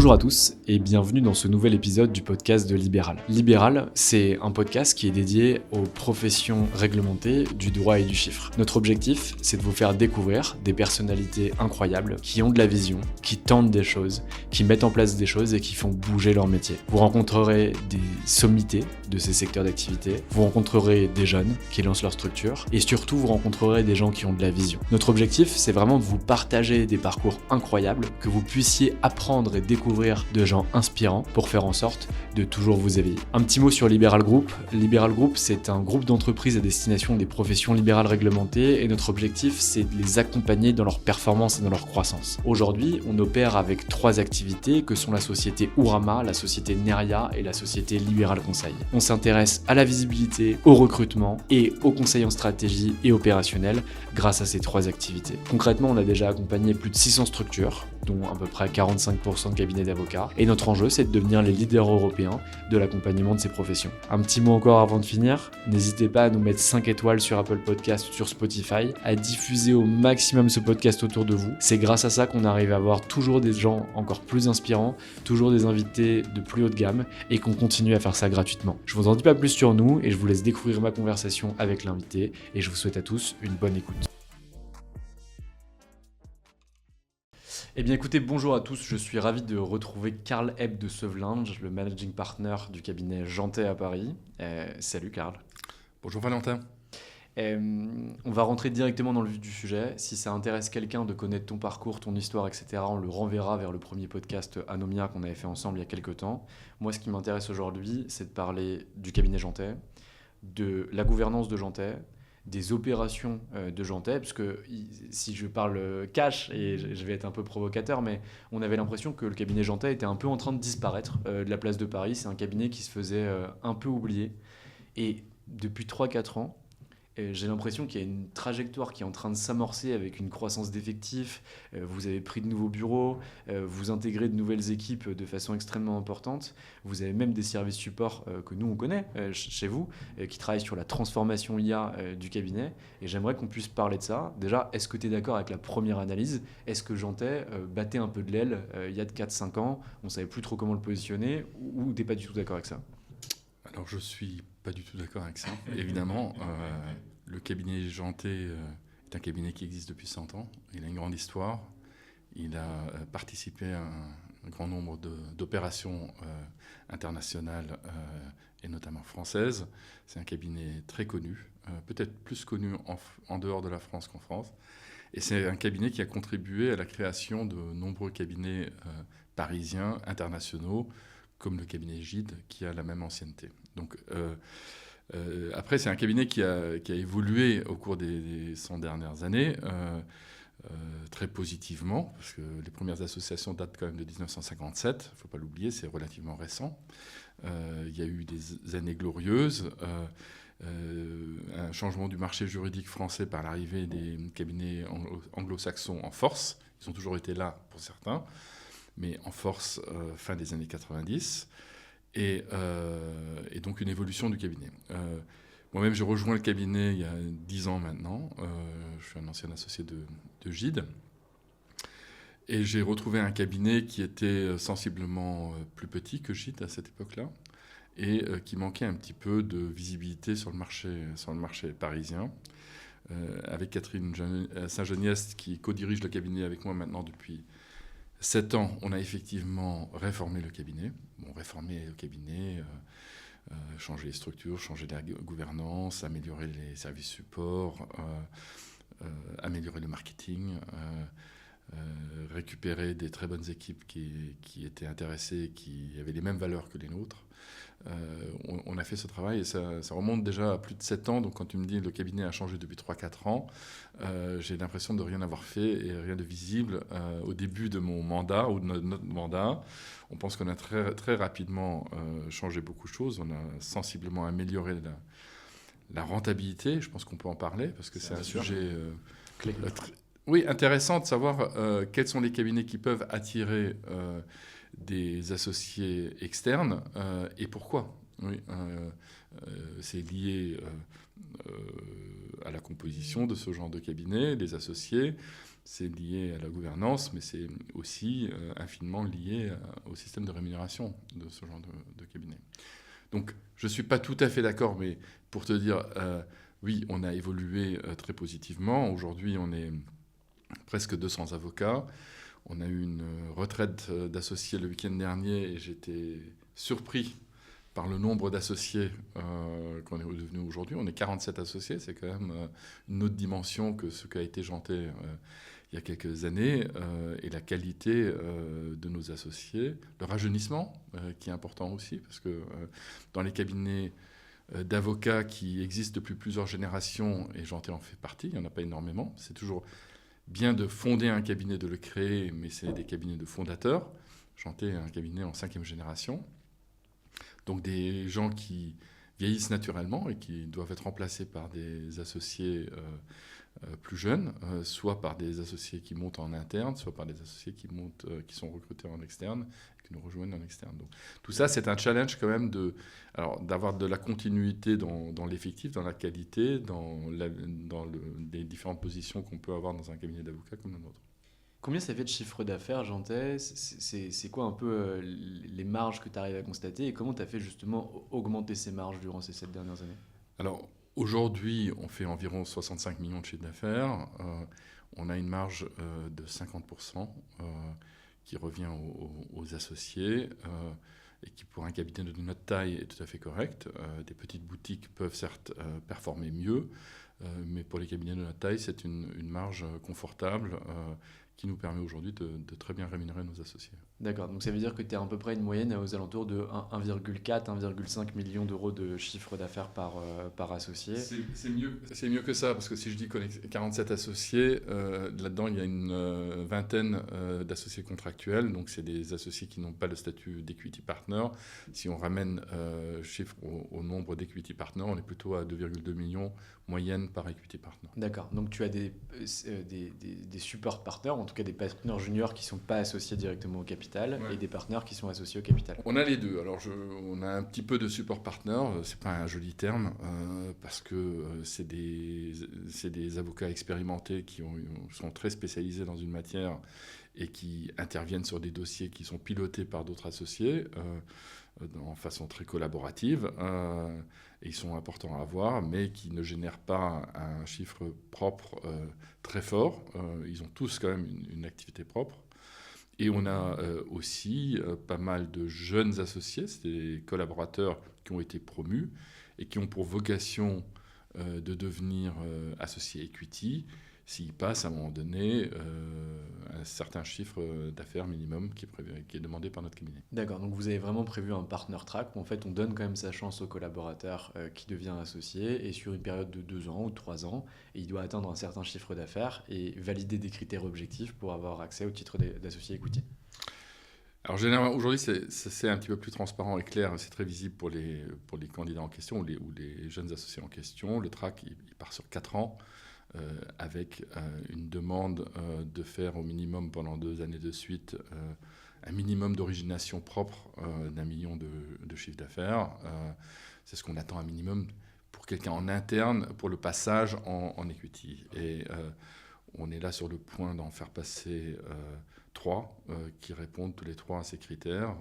Bonjour à tous et bienvenue dans ce nouvel épisode du podcast de Libéral. Libéral, c'est un podcast qui est dédié aux professions réglementées du droit et du chiffre. Notre objectif, c'est de vous faire découvrir des personnalités incroyables qui ont de la vision, qui tentent des choses, qui mettent en place des choses et qui font bouger leur métier. Vous rencontrerez des sommités de ces secteurs d'activité, vous rencontrerez des jeunes qui lancent leur structure et surtout vous rencontrerez des gens qui ont de la vision. Notre objectif, c'est vraiment de vous partager des parcours incroyables, que vous puissiez apprendre et découvrir de gens inspirants pour faire en sorte de toujours vous éveiller. Un petit mot sur Libéral Group. Libéral Group, c'est un groupe d'entreprises à destination des professions libérales réglementées et notre objectif, c'est de les accompagner dans leur performance et dans leur croissance. Aujourd'hui, on opère avec 3 activités que sont la société Ourama, la société Neria et la société Libéral Conseil. On s'intéresse à la visibilité, au recrutement et au conseil en stratégie et opérationnel grâce à ces 3 activités. Concrètement, on a déjà accompagné plus de 600 structures, dont à peu près 45% de cabinets d'avocats. Et notre enjeu, c'est de devenir les leaders européens de l'accompagnement de ces professions. Un petit mot encore avant de finir, n'hésitez pas à nous mettre 5 étoiles sur Apple Podcast ou sur Spotify, à diffuser au maximum ce podcast autour de vous. C'est grâce à ça qu'on arrive à avoir toujours des gens encore plus inspirants, toujours des invités de plus haut de gamme et qu'on continue à faire ça gratuitement. Je vous en dis pas plus sur nous et je vous laisse découvrir ma conversation avec l'invité et je vous souhaite à tous une bonne écoute. Eh bien écoutez, bonjour à tous, je suis ravi de retrouver Karl Ebb de Sevlinge, le managing partner du cabinet Jeantet à Paris. Salut Karl. Bonjour Valentin. On va rentrer directement dans le vif du sujet. Si ça intéresse quelqu'un de connaître ton parcours, ton histoire, etc., on le renverra vers le premier podcast Anomia qu'on avait fait ensemble il y a quelques temps. Moi, ce qui m'intéresse aujourd'hui, c'est de parler du cabinet Jeantet, de la gouvernance de Jeantet, des opérations de Jeantet, parce que si je parle cash, et je vais être un peu provocateur, mais on avait l'impression que le cabinet Jeantet était un peu en train de disparaître de la place de Paris. C'est un cabinet qui se faisait un peu oublier. Et depuis 3-4 ans, j'ai l'impression qu'il y a une trajectoire qui est en train de s'amorcer avec une croissance d'effectifs. Vous avez pris de nouveaux bureaux, vous intégrez de nouvelles équipes de façon extrêmement importante. Vous avez même des services support que nous on connaît chez vous, qui travaillent sur la transformation IA du cabinet. Et j'aimerais qu'on puisse parler de ça. Déjà, est-ce que tu es d'accord avec la première analyse ? Est-ce que Jeantet battait un peu de l'aile il y a 4-5 ans ? On ne savait plus trop comment le positionner, ou tu n'es pas du tout d'accord avec ça ? Alors je suis pas du tout d'accord avec ça. Évidemment, le cabinet Jeantet est un cabinet qui existe depuis 100 ans. Il a une grande histoire. Il a participé à un grand nombre d'opérations internationales et notamment françaises. C'est un cabinet très connu, peut-être plus connu en dehors de la France qu'en France. Et c'est un cabinet qui a contribué à la création de nombreux cabinets parisiens, internationaux, comme le cabinet Gide, qui a la même ancienneté. Donc, après, c'est un cabinet qui a évolué au cours des 100 dernières années, très positivement, parce que les premières associations datent quand même de 1957, il ne faut pas l'oublier, c'est relativement récent. Il y a eu des années glorieuses, un changement du marché juridique français par l'arrivée des cabinets anglo-saxons en force. Ils ont toujours été là pour certains, mais en force fin des années 90, et donc une évolution du cabinet. Moi-même, j'ai rejoint le cabinet il y a 10 ans maintenant. Je suis un ancien associé de Gide. Et j'ai retrouvé un cabinet qui était sensiblement plus petit que Gide à cette époque-là, et qui manquait un petit peu de visibilité sur le marché parisien. Avec Catherine Saint-Geniès, qui co-dirige le cabinet avec moi maintenant depuis 7 ans, on a effectivement réformé le cabinet. Changer les structures, changer la gouvernance, améliorer les services supports, améliorer le marketing, récupérer des très bonnes équipes qui étaient intéressées, qui avaient les mêmes valeurs que les nôtres. On a fait ce travail et ça remonte déjà à plus de 7 ans. Donc quand tu me dis que le cabinet a changé depuis 3-4 ans, j'ai l'impression de rien avoir fait et rien de visible. Au début de mon mandat ou de notre mandat, on pense qu'on a très, très rapidement changé beaucoup de choses. On a sensiblement amélioré la rentabilité. Je pense qu'on peut en parler parce que c'est un sujet intéressant de savoir quels sont les cabinets qui peuvent attirer des associés externes et pourquoi. C'est lié à la composition de ce genre de cabinet, des associés, c'est lié à la gouvernance, mais c'est aussi infiniment lié au système de rémunération de ce genre de cabinet. Donc, je ne suis pas tout à fait d'accord, mais pour te dire, oui, on a évolué très positivement. Aujourd'hui, on est presque 200 avocats. On a eu une retraite d'associés le week-end dernier et j'étais surpris par le nombre d'associés qu'on est devenu aujourd'hui. On est 47 associés, c'est quand même une autre dimension que ce qu'a été Janté il y a quelques années, et la qualité de nos associés, le rajeunissement qui est important aussi, parce que dans les cabinets d'avocats qui existent depuis plusieurs générations, et Janté en fait partie, il n'y en a pas énormément, c'est toujours bien de fonder un cabinet, de le créer, mais c'est des cabinets de fondateurs. Janté est un cabinet en 5e génération. Donc des gens qui vieillissent naturellement et qui doivent être remplacés par des associés plus jeunes, soit par des associés qui montent en interne, soit par des associés qui sont recrutés en externe et qui nous rejoignent en externe. Donc, tout ça, c'est un challenge quand même d'avoir de la continuité dans l'effectif, dans la qualité, dans les différentes positions qu'on peut avoir dans un cabinet d'avocats comme le nôtre. Combien ça fait de chiffre d'affaires, Janté? C'est quoi un peu les marges que tu arrives à constater et comment tu as fait justement augmenter ces marges durant ces 7 dernières années? Alors, aujourd'hui, on fait environ 65 millions de chiffre d'affaires. On a une marge de 50% qui revient aux associés et qui, pour un cabinet de notre taille, est tout à fait correct. Des petites boutiques peuvent certes performer mieux, mais pour les cabinets de notre taille, c'est une marge confortable qui nous permet aujourd'hui de très bien rémunérer nos associés. D'accord, donc ça veut dire que tu es à peu près une moyenne aux alentours de 1,4-1,5 million d'euros de chiffre d'affaires par associé. C'est mieux que ça, parce que si je dis qu'on est 47 associés, là-dedans il y a une vingtaine d'associés contractuels, donc c'est des associés qui n'ont pas le statut d'equity partner. Si on ramène chiffre au nombre d'equity partners, on est plutôt à 2,2 millions moyenne par equity partner. D'accord, donc tu as des support partners, en tout cas des partenaires juniors qui ne sont pas associés directement au capital, ouais, et des partenaires qui sont associés au capital. On a les deux. Alors on a un petit peu de support partner, c'est pas un joli terme, parce que c'est des avocats expérimentés qui sont très spécialisés dans une matière et qui interviennent sur des dossiers qui sont pilotés par d'autres associés en façon très collaborative. Et ils sont importants à avoir, mais qui ne génèrent pas un chiffre propre très fort. Ils ont tous quand même une activité propre. Et on a aussi pas mal de jeunes associés, c'est des collaborateurs qui ont été promus et qui ont pour vocation de devenir associés equity s'ils passent à un moment donné un certain chiffre d'affaires minimum qui est demandé par notre cabinet. D'accord, donc vous avez vraiment prévu un partner track où en fait on donne quand même sa chance au collaborateur qui devient associé et sur une période de 2 ans ou 3 ans, et il doit atteindre un certain chiffre d'affaires et valider des critères objectifs pour avoir accès au titre d'associé equity. Alors généralement, aujourd'hui, c'est un petit peu plus transparent et clair, c'est très visible pour les candidats en question ou les jeunes associés en question. Le track, il part sur 4 ans. Avec une demande de faire au minimum pendant 2 années de suite un minimum d'origination propre d'1 million de chiffre d'affaires. C'est ce qu'on attend un minimum pour quelqu'un en interne pour le passage en equity. Et on est là sur le point d'en faire passer 3 qui répondent tous les 3 à ces critères,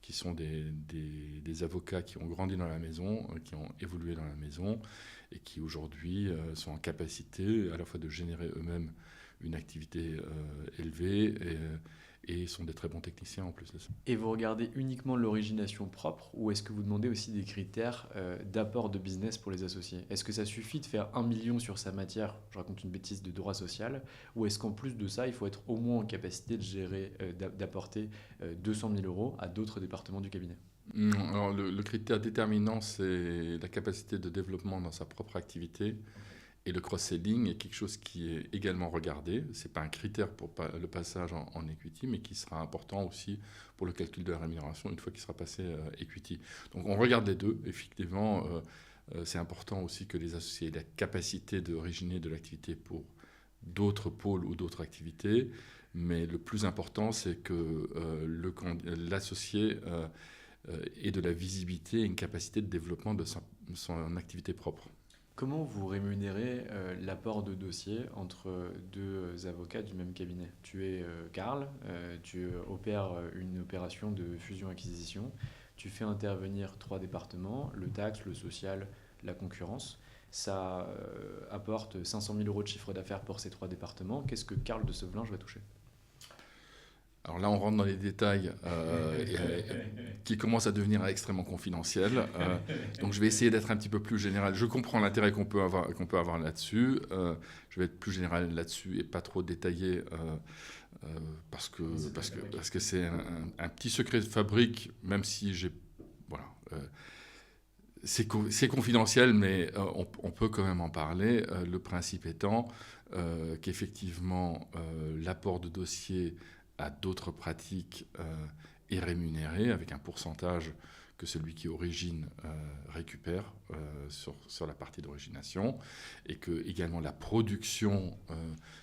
qui sont des avocats qui ont grandi dans la maison, qui ont évolué dans la maison et qui aujourd'hui sont en capacité à la fois de générer eux-mêmes une activité élevée et sont des très bons techniciens en plus de ça. Et vous regardez uniquement l'origination propre ou est-ce que vous demandez aussi des critères d'apport de business pour les associés? Est-ce que ça suffit de faire 1 million sur sa matière, je raconte une bêtise, de droit social, ou est-ce qu'en plus de ça, il faut être au moins en capacité de gérer, d'apporter 200 000 euros à d'autres départements du cabinet? Alors le critère déterminant, c'est la capacité de développement dans sa propre activité. Et le cross-selling est quelque chose qui est également regardé. Ce n'est pas un critère pour le passage en equity, mais qui sera important aussi pour le calcul de la rémunération une fois qu'il sera passé equity. Donc on regarde les deux. Effectivement, c'est important aussi que les associés aient la capacité d'originer de l'activité pour d'autres pôles ou d'autres activités. Mais le plus important, c'est que l'associé ait de la visibilité et une capacité de développement de son activité propre. Comment vous rémunérez l'apport de dossier entre deux avocats du même cabinet? Tu es Karl, tu opères une opération de fusion-acquisition, tu fais intervenir 3 départements, le taxe, le social, la concurrence. Ça apporte 500 000 euros de chiffre d'affaires pour ces 3 départements. Qu'est-ce que Karl de Severinge va toucher? Alors là, on rentre dans les détails qui commencent à devenir extrêmement confidentiels. Donc je vais essayer d'être un petit peu plus général. Je comprends l'intérêt qu'on peut avoir là-dessus. Je vais être plus général là-dessus et pas trop détaillé parce que c'est un petit secret de fabrique, même si j'ai... Voilà. C'est confidentiel, mais on peut quand même en parler. Le principe étant qu'effectivement, l'apport de dossier à d'autres pratiques est rémunéré avec un pourcentage que celui qui origine récupère sur la partie d'origination, et que également la production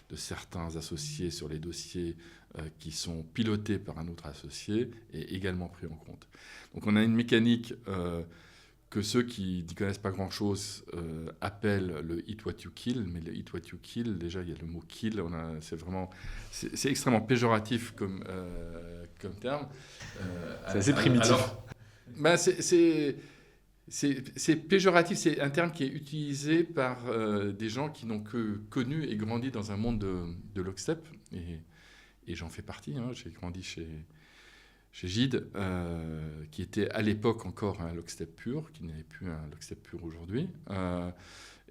de certains associés sur les dossiers qui sont pilotés par un autre associé est également pris en compte. Donc on a une mécanique que ceux qui n'y connaissent pas grand-chose appellent le « eat what you kill », mais le « eat what you kill », déjà, il y a le mot « kill », c'est extrêmement péjoratif comme terme. C'est assez primitif. Alors, c'est péjoratif, c'est un terme qui est utilisé par des gens qui n'ont que connu et grandi dans un monde de lockstep, et j'en fais partie, hein, j'ai grandi chez Gide, qui était à l'époque encore un lockstep pur, qui n'est plus un lockstep pur aujourd'hui.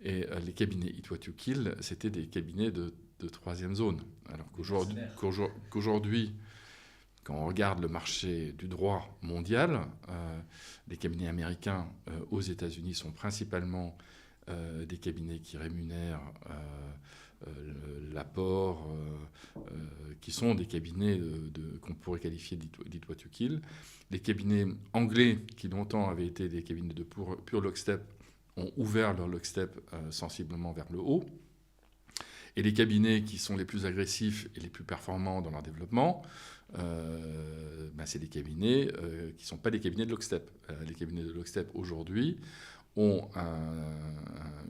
Et les cabinets Eat What You Kill, c'était des cabinets de troisième zone. Alors qu'aujourd'hui, quand on regarde le marché du droit mondial, les cabinets américains aux États-Unis sont principalement des cabinets qui rémunèrent l'apport, qui sont des cabinets qu'on pourrait qualifier d'Eat What You Kill. Les cabinets anglais, qui longtemps avaient été des cabinets de pur lockstep, ont ouvert leur lockstep sensiblement vers le haut. Et les cabinets qui sont les plus agressifs et les plus performants dans leur développement, c'est des cabinets qui ne sont pas des cabinets de lockstep. Les cabinets de lockstep aujourd'hui ont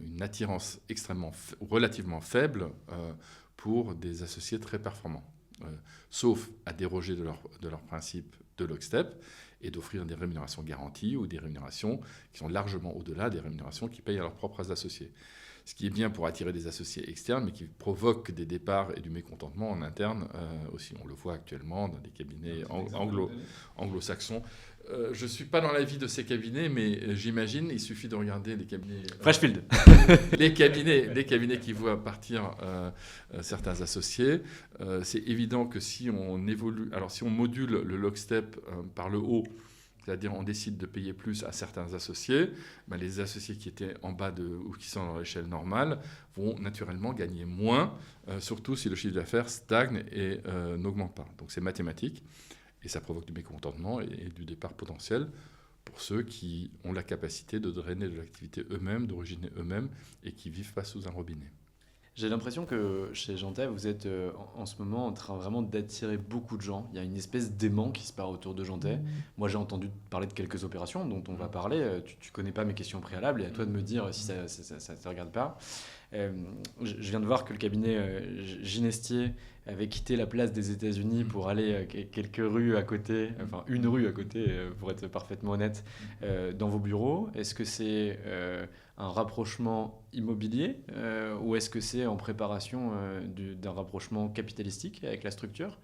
une attirance relativement faible pour des associés très performants, sauf à déroger de leur principe de lockstep et d'offrir des rémunérations garanties ou des rémunérations qui sont largement au-delà des rémunérations qu'ils payent à leurs propres associés. Ce qui est bien pour attirer des associés externes, mais qui provoque des départs et du mécontentement en interne aussi. On le voit actuellement dans des cabinets anglo-saxons. Je ne suis pas dans la vie de ces cabinets, mais j'imagine, il suffit de regarder les cabinets... Freshfield. les cabinets qui voient partir certains associés. C'est évident que si on module le lockstep par le haut, c'est-à-dire on décide de payer plus à certains associés, les associés qui étaient en bas ou qui sont dans l'échelle normale vont naturellement gagner moins, surtout si le chiffre d'affaires stagne et n'augmente pas. Donc c'est mathématique, et ça provoque du mécontentement et du départ potentiel pour ceux qui ont la capacité de drainer de l'activité eux-mêmes, d'originer eux-mêmes, et qui ne vivent pas sous un robinet. J'ai l'impression que chez Jantet, vous êtes en ce moment en train vraiment d'attirer beaucoup de gens. Il y a une espèce d'aimant qui se part autour de Jantet. Moi, j'ai entendu parler de quelques opérations dont on va parler. Tu connais pas mes questions préalables, et à toi de me dire si ça ne te regarde pas. Je viens de voir que le cabinet Ginestier avait quitté la place des États-Unis pour aller quelques rues à côté, enfin une rue à côté, pour être parfaitement honnête, dans vos bureaux. Est-ce que c'est un rapprochement immobilier ou est-ce que c'est en préparation d'un rapprochement capitalistique avec la structure?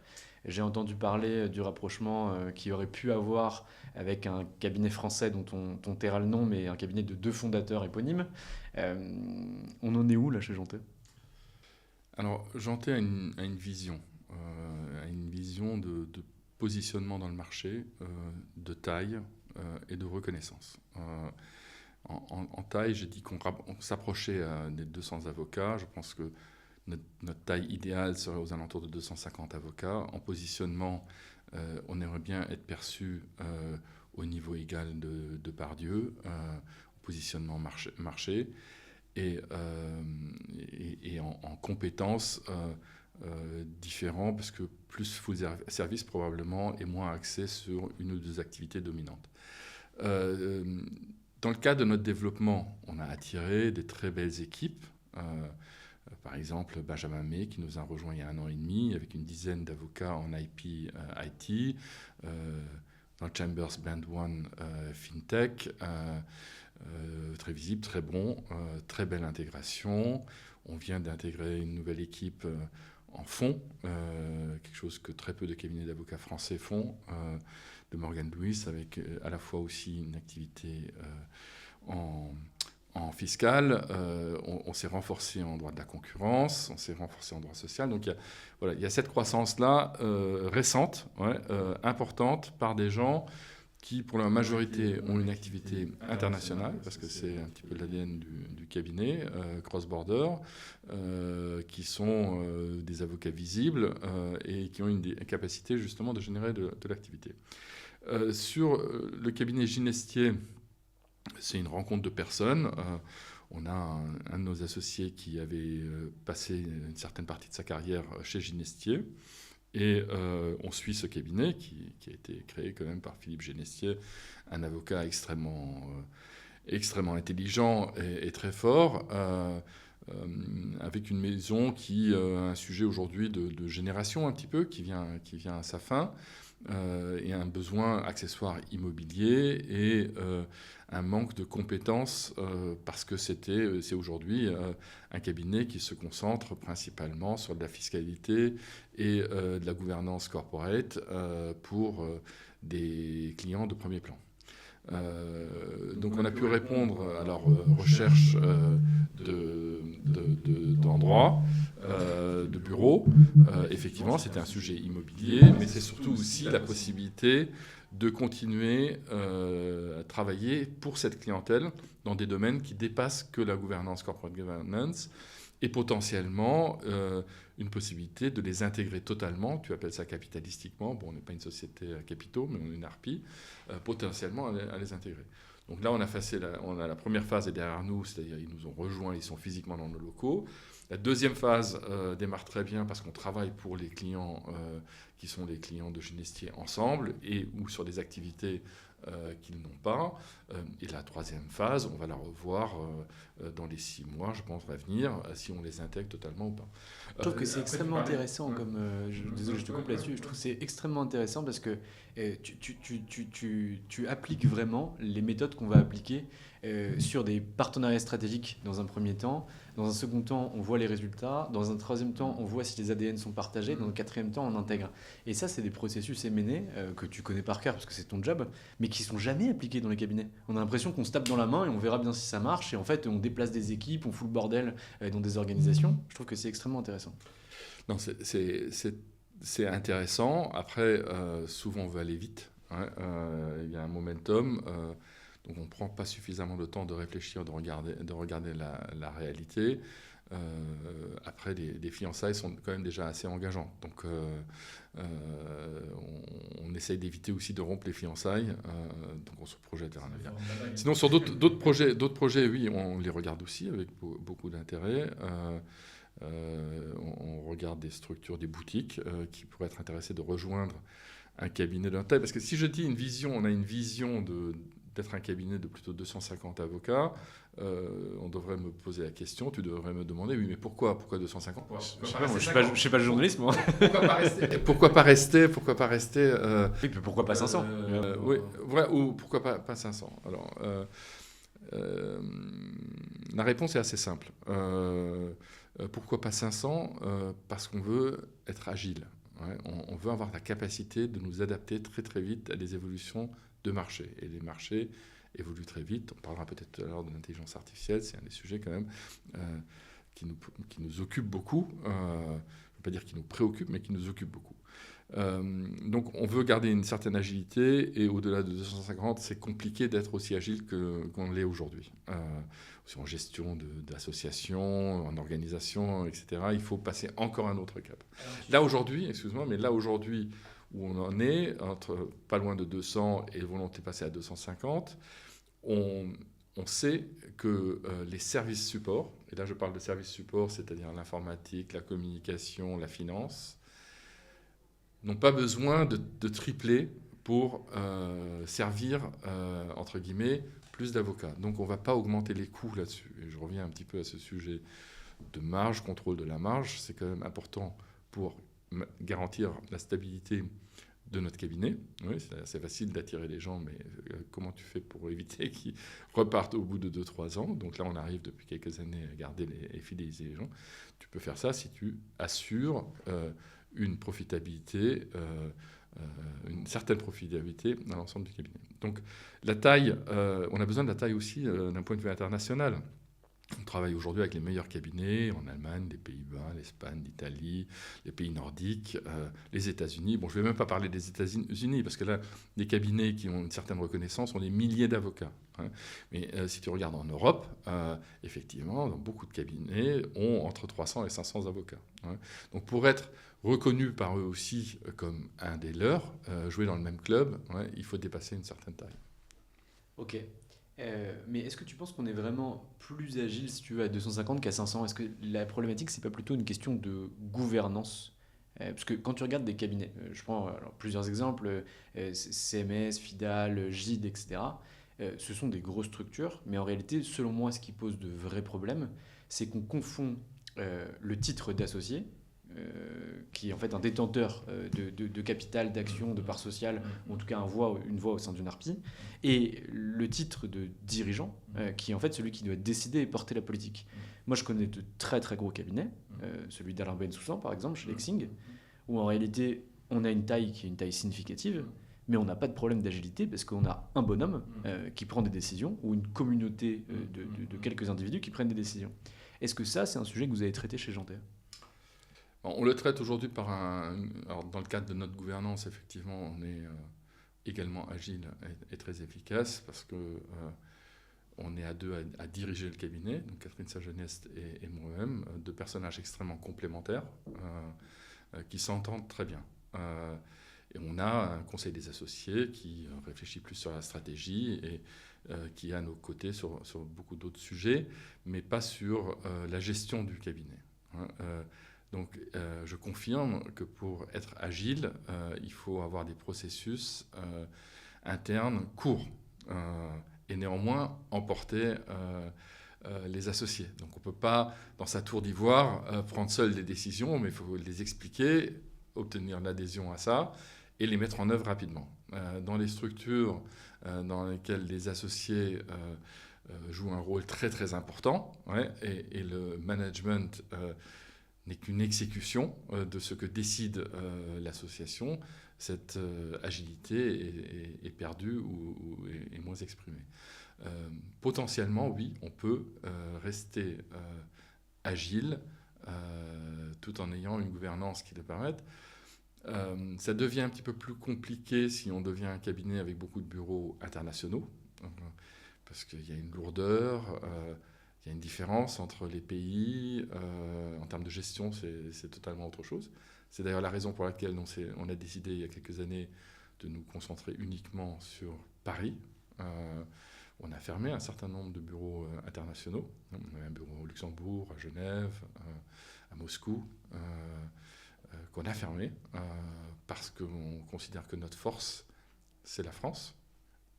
J'ai entendu parler du rapprochement qu'il y aurait pu avoir avec un cabinet français dont on taira le nom, mais un cabinet de 2 fondateurs éponymes. On en est où là chez Jantet? Alors Jantet a une vision, de positionnement dans le marché, de taille et de reconnaissance. En taille, j'ai dit qu'on s'approchait des 200 avocats. Je pense que notre taille idéale serait aux alentours de 250 avocats. En positionnement, on aimerait bien être perçu au niveau égal de Pardieu, positionnement marché, et en compétences différents, parce que plus full service probablement et moins axé sur une ou deux activités dominantes. Dans le cadre de notre développement, on a attiré des très belles équipes. Par exemple, Benjamin May, qui nous a rejoint il y a 1 an et demi, avec une dizaine d'avocats en IP, IT. Dans Chambers Band One FinTech, très visible, très bon, très belle intégration. On vient d'intégrer une nouvelle équipe en fonds, quelque chose que très peu de cabinets d'avocats français font, de Morgan Lewis, avec à la fois aussi une activité en fiscal. On s'est renforcé en droit de la concurrence, on s'est renforcé en droit social. Donc il y a cette croissance-là récente, importante, par des gens qui, pour la majorité, ont une activité internationale, parce que c'est un petit peu l'ADN du cabinet, cross-border, qui sont des avocats visibles et qui ont une capacité justement de générer de l'activité. Sur le cabinet Ginestier, c'est une rencontre de personnes. On a un de nos associés qui avait passé une certaine partie de sa carrière chez Ginestier. Et on suit ce cabinet qui a été créé quand même par Philippe Ginestier, un avocat extrêmement intelligent et très fort, avec une maison qui a un sujet aujourd'hui de génération un petit peu, qui vient à sa fin, et un besoin accessoire immobilier et un manque de compétences parce que c'est aujourd'hui un cabinet qui se concentre principalement sur de la fiscalité et de la gouvernance corporate pour des clients de premier plan. Donc on a pu répondre à leur recherche d'endroits, de bureaux. Effectivement, c'était un sujet immobilier, mais c'est surtout aussi la possibilité de continuer à travailler pour cette clientèle dans des domaines qui dépassent que la gouvernance, corporate governance, et potentiellement une possibilité de les intégrer totalement. Tu appelles ça capitalistiquement. Bon, on n'est pas une société à capitaux, mais on est une ARPI, potentiellement à les intégrer. Donc là, on a la première phase est derrière nous, c'est-à-dire ils nous ont rejoints, ils sont physiquement dans nos locaux. La deuxième phase démarre très bien parce qu'on travaille pour les clients qui sont les clients de Ginestier ensemble ou sur des activités qu'ils n'ont pas. Et la troisième phase, on va la revoir dans les 6 mois, je pense, à venir, si on les intègre totalement ou pas. Je trouve que c'est extrêmement intéressant, désolé, je te coupe là-dessus, je trouve que c'est extrêmement intéressant parce que tu appliques vraiment les méthodes qu'on va appliquer sur des partenariats stratégiques dans un premier temps. Dans un second temps, on voit les résultats. Dans un troisième temps, on voit si les ADN sont partagés. Dans un quatrième temps, on intègre. Et ça, c'est des processus M&A que tu connais par cœur parce que c'est ton job, mais qui ne sont jamais appliqués dans les cabinets. On a l'impression qu'on se tape dans la main et on verra bien si ça marche. Et en fait, on déplace des équipes, on fout le bordel dans des organisations. Je trouve que c'est extrêmement intéressant. Non, c'est intéressant. Après, souvent, on veut aller vite. Il y a un momentum. Donc on ne prend pas suffisamment de temps de réfléchir, de regarder la réalité. Après, les fiançailles sont quand même déjà assez engageantes. Donc on essaye d'éviter aussi de rompre les fiançailles. Donc on se projette vers un avenir. Sinon, sur d'autres projets, oui, on les regarde aussi avec beaucoup d'intérêt. On regarde des structures, des boutiques qui pourraient être intéressées de rejoindre un cabinet d'un taille. Parce que si je dis on a une vision d'être un cabinet de plutôt 250 avocats, on devrait me poser la question, tu devrais me demander, oui, mais pourquoi 250 Je ne sais pas le journaliste, moi. Pourquoi pas rester Oui, puis pourquoi pas 500 oui, ou pourquoi pas 500 Alors, la réponse est assez simple. Pourquoi pas 500 Parce qu'on veut être agile. On veut avoir la capacité de nous adapter très très vite à des évolutions de marché. Et les marchés évoluent très vite. On parlera peut-être tout à l'heure de l'intelligence artificielle. C'est un des sujets quand même qui nous occupe beaucoup. Je ne veux pas dire qui nous préoccupe, mais qui nous occupe beaucoup. Donc on veut garder une certaine agilité. Et au-delà de 250, c'est compliqué d'être aussi agile qu'on l'est aujourd'hui. Aussi en gestion d'associations, en organisation, etc. Il faut passer encore un autre cap. Là aujourd'hui, où on en est, entre pas loin de 200 et volonté de passer à 250, on sait que les services supports, et là je parle de services supports, c'est-à-dire l'informatique, la communication, la finance, n'ont pas besoin de tripler pour servir, entre guillemets, plus d'avocats. Donc on ne va pas augmenter les coûts là-dessus. Et je reviens un petit peu à ce sujet de marge, contrôle de la marge. C'est quand même important pour garantir la stabilité de notre cabinet. Oui, c'est assez facile d'attirer les gens, mais comment tu fais pour éviter qu'ils repartent au bout de 2-3 ans? Donc là, on arrive depuis quelques années à garder et fidéliser les gens. Tu peux faire ça si tu assures une profitabilité, une certaine profitabilité dans l'ensemble du cabinet. Donc la taille, on a besoin de la taille aussi d'un point de vue international. On travaille aujourd'hui avec les meilleurs cabinets en Allemagne, les Pays-Bas, l'Espagne, l'Italie, les pays nordiques, les États-Unis. Bon, je ne vais même pas parler des États-Unis, parce que là, les cabinets qui ont une certaine reconnaissance ont des milliers d'avocats. Hein. Mais si tu regardes en Europe, effectivement, beaucoup de cabinets ont entre 300 et 500 avocats. Hein. Donc pour être reconnu par eux aussi comme un des leurs, jouer dans le même club, ouais, il faut dépasser une certaine taille. Ok. Mais est-ce que tu penses qu'on est vraiment plus agile, si tu veux, à 250 qu'à 500? Est-ce que la problématique, c'est pas plutôt une question de gouvernance? Parce que quand tu regardes des cabinets, je prends alors, plusieurs exemples, CMS, Fidal, Gide, etc. Ce sont des grosses structures, mais en réalité, selon moi, ce qui pose de vrais problèmes, c'est qu'on confond le titre d'associé, qui est en fait un détenteur de capital, d'action, de part sociale, ou en tout cas une voix au sein d'une harpie, et le titre de dirigeant, qui est en fait celui qui doit décider et porter la politique. Moi, je connais de très très gros cabinets, celui d'Alain Bensoussan par exemple, chez Lexing, où en réalité, on a une taille qui est une taille significative, mais on n'a pas de problème d'agilité parce qu'on a un bonhomme qui prend des décisions, ou une communauté de quelques individus qui prennent des décisions. Est-ce que ça, c'est un sujet que vous avez traité chez Jeantet ? On le traite aujourd'hui alors dans le cadre de notre gouvernance, effectivement, on est également agile et très efficace parce que on est à deux à diriger le cabinet, donc Catherine Sagenest et moi-même, deux personnages extrêmement complémentaires qui s'entendent très bien. Et on a un conseil des associés qui réfléchit plus sur la stratégie et qui est à nos côtés sur beaucoup d'autres sujets, mais pas sur la gestion du cabinet. Donc, je confirme que pour être agile, il faut avoir des processus internes courts et néanmoins emporter les associés. Donc, on ne peut pas, dans sa tour d'ivoire, prendre seul des décisions, mais il faut les expliquer, obtenir l'adhésion à ça et les mettre en œuvre rapidement. Dans les structures dans lesquelles les associés jouent un rôle très très important, ouais, et le management n'est qu'une exécution de ce que décide l'association, cette agilité est perdue ou est moins exprimée. Potentiellement, oui, on peut rester agile tout en ayant une gouvernance qui le permette. Ça devient un petit peu plus compliqué si on devient un cabinet avec beaucoup de bureaux internationaux, parce qu'il y a une lourdeur. Il y a une différence entre les pays. En termes de gestion, c'est totalement autre chose. C'est d'ailleurs la raison pour laquelle on a décidé il y a quelques années de nous concentrer uniquement sur Paris. On a fermé un certain nombre de bureaux internationaux. On avait un bureau au Luxembourg, à Genève, à Moscou, qu'on a fermé parce qu'on considère que notre force, c'est la France.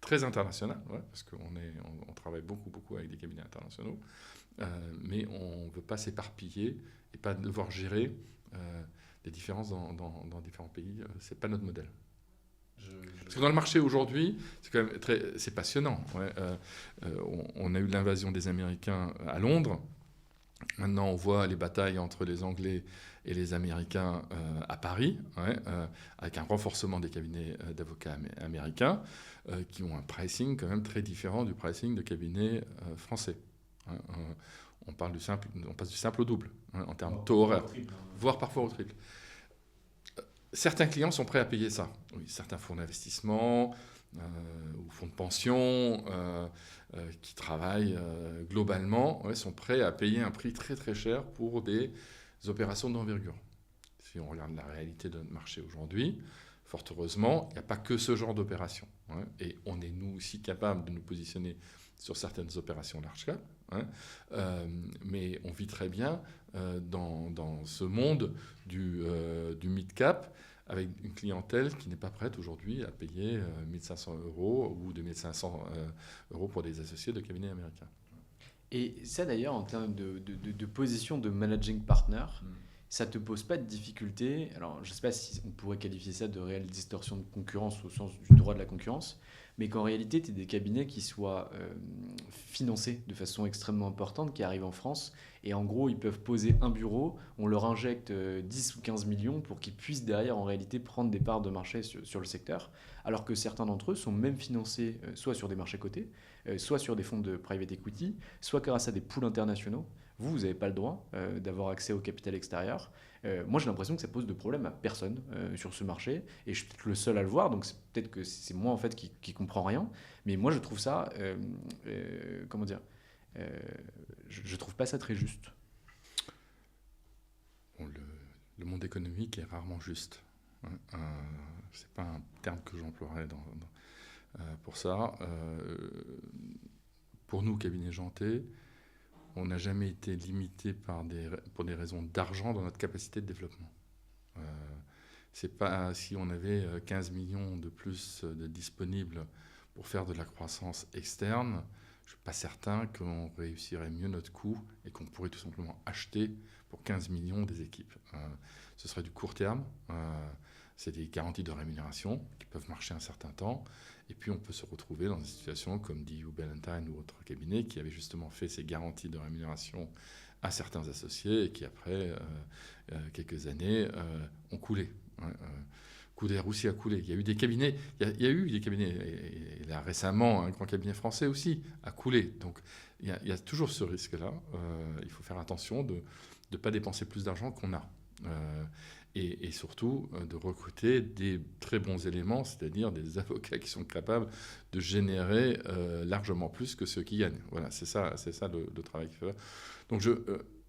Très international, ouais, parce qu'on travaille beaucoup avec des cabinets internationaux, mais on ne veut pas s'éparpiller et pas devoir gérer des différences dans différents pays. Ce n'est pas notre modèle. Parce que dans le marché aujourd'hui, c'est quand même c'est passionnant. Ouais. On a eu l'invasion des Américains à Londres. Maintenant, on voit les batailles entre les Anglais et les Américains à Paris, ouais, avec un renforcement des cabinets d'avocats américains qui ont un pricing quand même très différent du pricing de cabinets français. Hein. On passe du simple au double en termes de taux horaires, voire parfois au triple. Certains clients sont prêts à payer ça. Oui, certains fonds d'investissement ou fonds de pension qui travaillent globalement sont prêts à payer un prix très très cher pour des opérations d'envergure. Si on regarde la réalité de notre marché aujourd'hui, fort heureusement, il n'y a pas que ce genre d'opérations. Hein, et on est nous aussi capables de nous positionner sur certaines opérations large cap. Hein, mais on vit très bien dans ce monde du mid cap avec une clientèle qui n'est pas prête aujourd'hui à payer 1 500 € ou 2 500 € pour des associés de cabinets américains. Et ça d'ailleurs, en termes de position de managing partner, ça ne te pose pas de difficulté. Alors, je ne sais pas si on pourrait qualifier ça de réelle distorsion de concurrence au sens du droit de la concurrence, mais qu'en réalité, tu es des cabinets qui soient financés de façon extrêmement importante, qui arrivent en France, et en gros, ils peuvent poser un bureau, on leur injecte 10 ou 15 millions pour qu'ils puissent derrière, en réalité, prendre des parts de marché sur le secteur, alors que certains d'entre eux sont même financés soit sur des marchés cotés, soit sur des fonds de private equity, soit grâce à des pools internationaux. Vous n'avez pas le droit d'avoir accès au capital extérieur. Moi, j'ai l'impression que ça pose de problème à personne sur ce marché. Et je suis peut-être le seul à le voir, donc c'est peut-être que c'est moi en fait qui comprend rien. Mais moi, je trouve ça, comment dire, je trouve pas ça très juste. Bon, le monde économique est rarement juste. C'est pas un terme que j'emploierais pour ça. Pour nous, cabinet Janté, on n'a jamais été limité pour des raisons d'argent dans notre capacité de développement. C'est pas si on avait 15 millions de plus de disponibles pour faire de la croissance externe, je ne suis pas certain qu'on réussirait mieux notre coup et qu'on pourrait tout simplement acheter pour 15 millions des équipes. Ce serait du court terme. C'est des garanties de rémunération qui peuvent marcher un certain temps. Et puis, on peut se retrouver dans des situations comme dit Hugh Ballantyne ou autre cabinet qui avait justement fait ces garanties de rémunération à certains associés et qui, après quelques années, ont coulé. Couder aussi a coulé. Il y a eu des cabinets, et là récemment, un grand cabinet français aussi a coulé. Donc, il y a toujours ce risque-là. Il faut faire attention de ne pas dépenser plus d'argent qu'on a. Et surtout de recruter des très bons éléments, c'est-à-dire des avocats qui sont capables de générer largement plus que ceux qui gagnent. Voilà, c'est ça le travail qu'il faut faire. Donc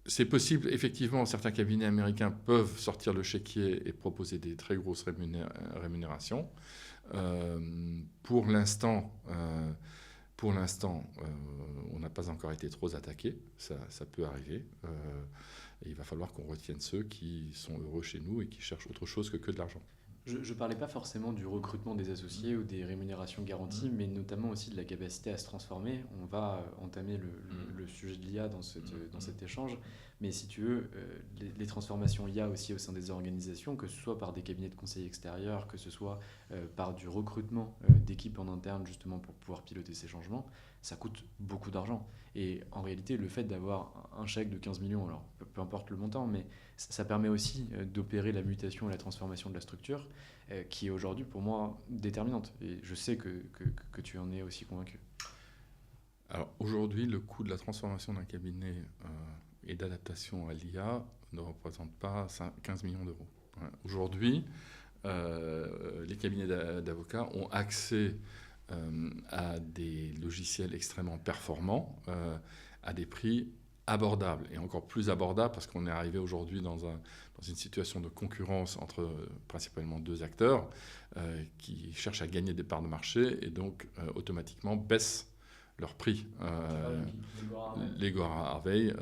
c'est possible, effectivement, certains cabinets américains peuvent sortir le chéquier et proposer des très grosses rémunérations. Pour l'instant, on n'a pas encore été trop attaqué, ça peut arriver. Et il va falloir qu'on retienne ceux qui sont heureux chez nous et qui cherchent autre chose que de l'argent. Je ne parlais pas forcément du recrutement des associés ou des rémunérations garanties, mais notamment aussi de la capacité à se transformer. On va entamer le sujet de l'IA dans cet échange. Mais si tu veux, les transformations IA aussi au sein des organisations, que ce soit par des cabinets de conseil extérieurs, que ce soit par du recrutement d'équipes en interne justement pour pouvoir piloter ces changements, ça coûte beaucoup d'argent. Et en réalité, le fait d'avoir un chèque de 15 millions, alors peu importe le montant, mais ça permet aussi d'opérer la mutation et la transformation de la structure, qui est aujourd'hui pour moi déterminante. Et je sais que tu en es aussi convaincu. Alors aujourd'hui, le coût de la transformation d'un cabinet et d'adaptation à l'IA ne représente pas 15 millions d'euros. Aujourd'hui, les cabinets d'avocats ont accès à des logiciels extrêmement performants, à des prix abordables, et encore plus abordables parce qu'on est arrivé aujourd'hui dans une situation de concurrence entre principalement deux acteurs qui cherchent à gagner des parts de marché et donc automatiquement baissent leur prix. Legora Harvey,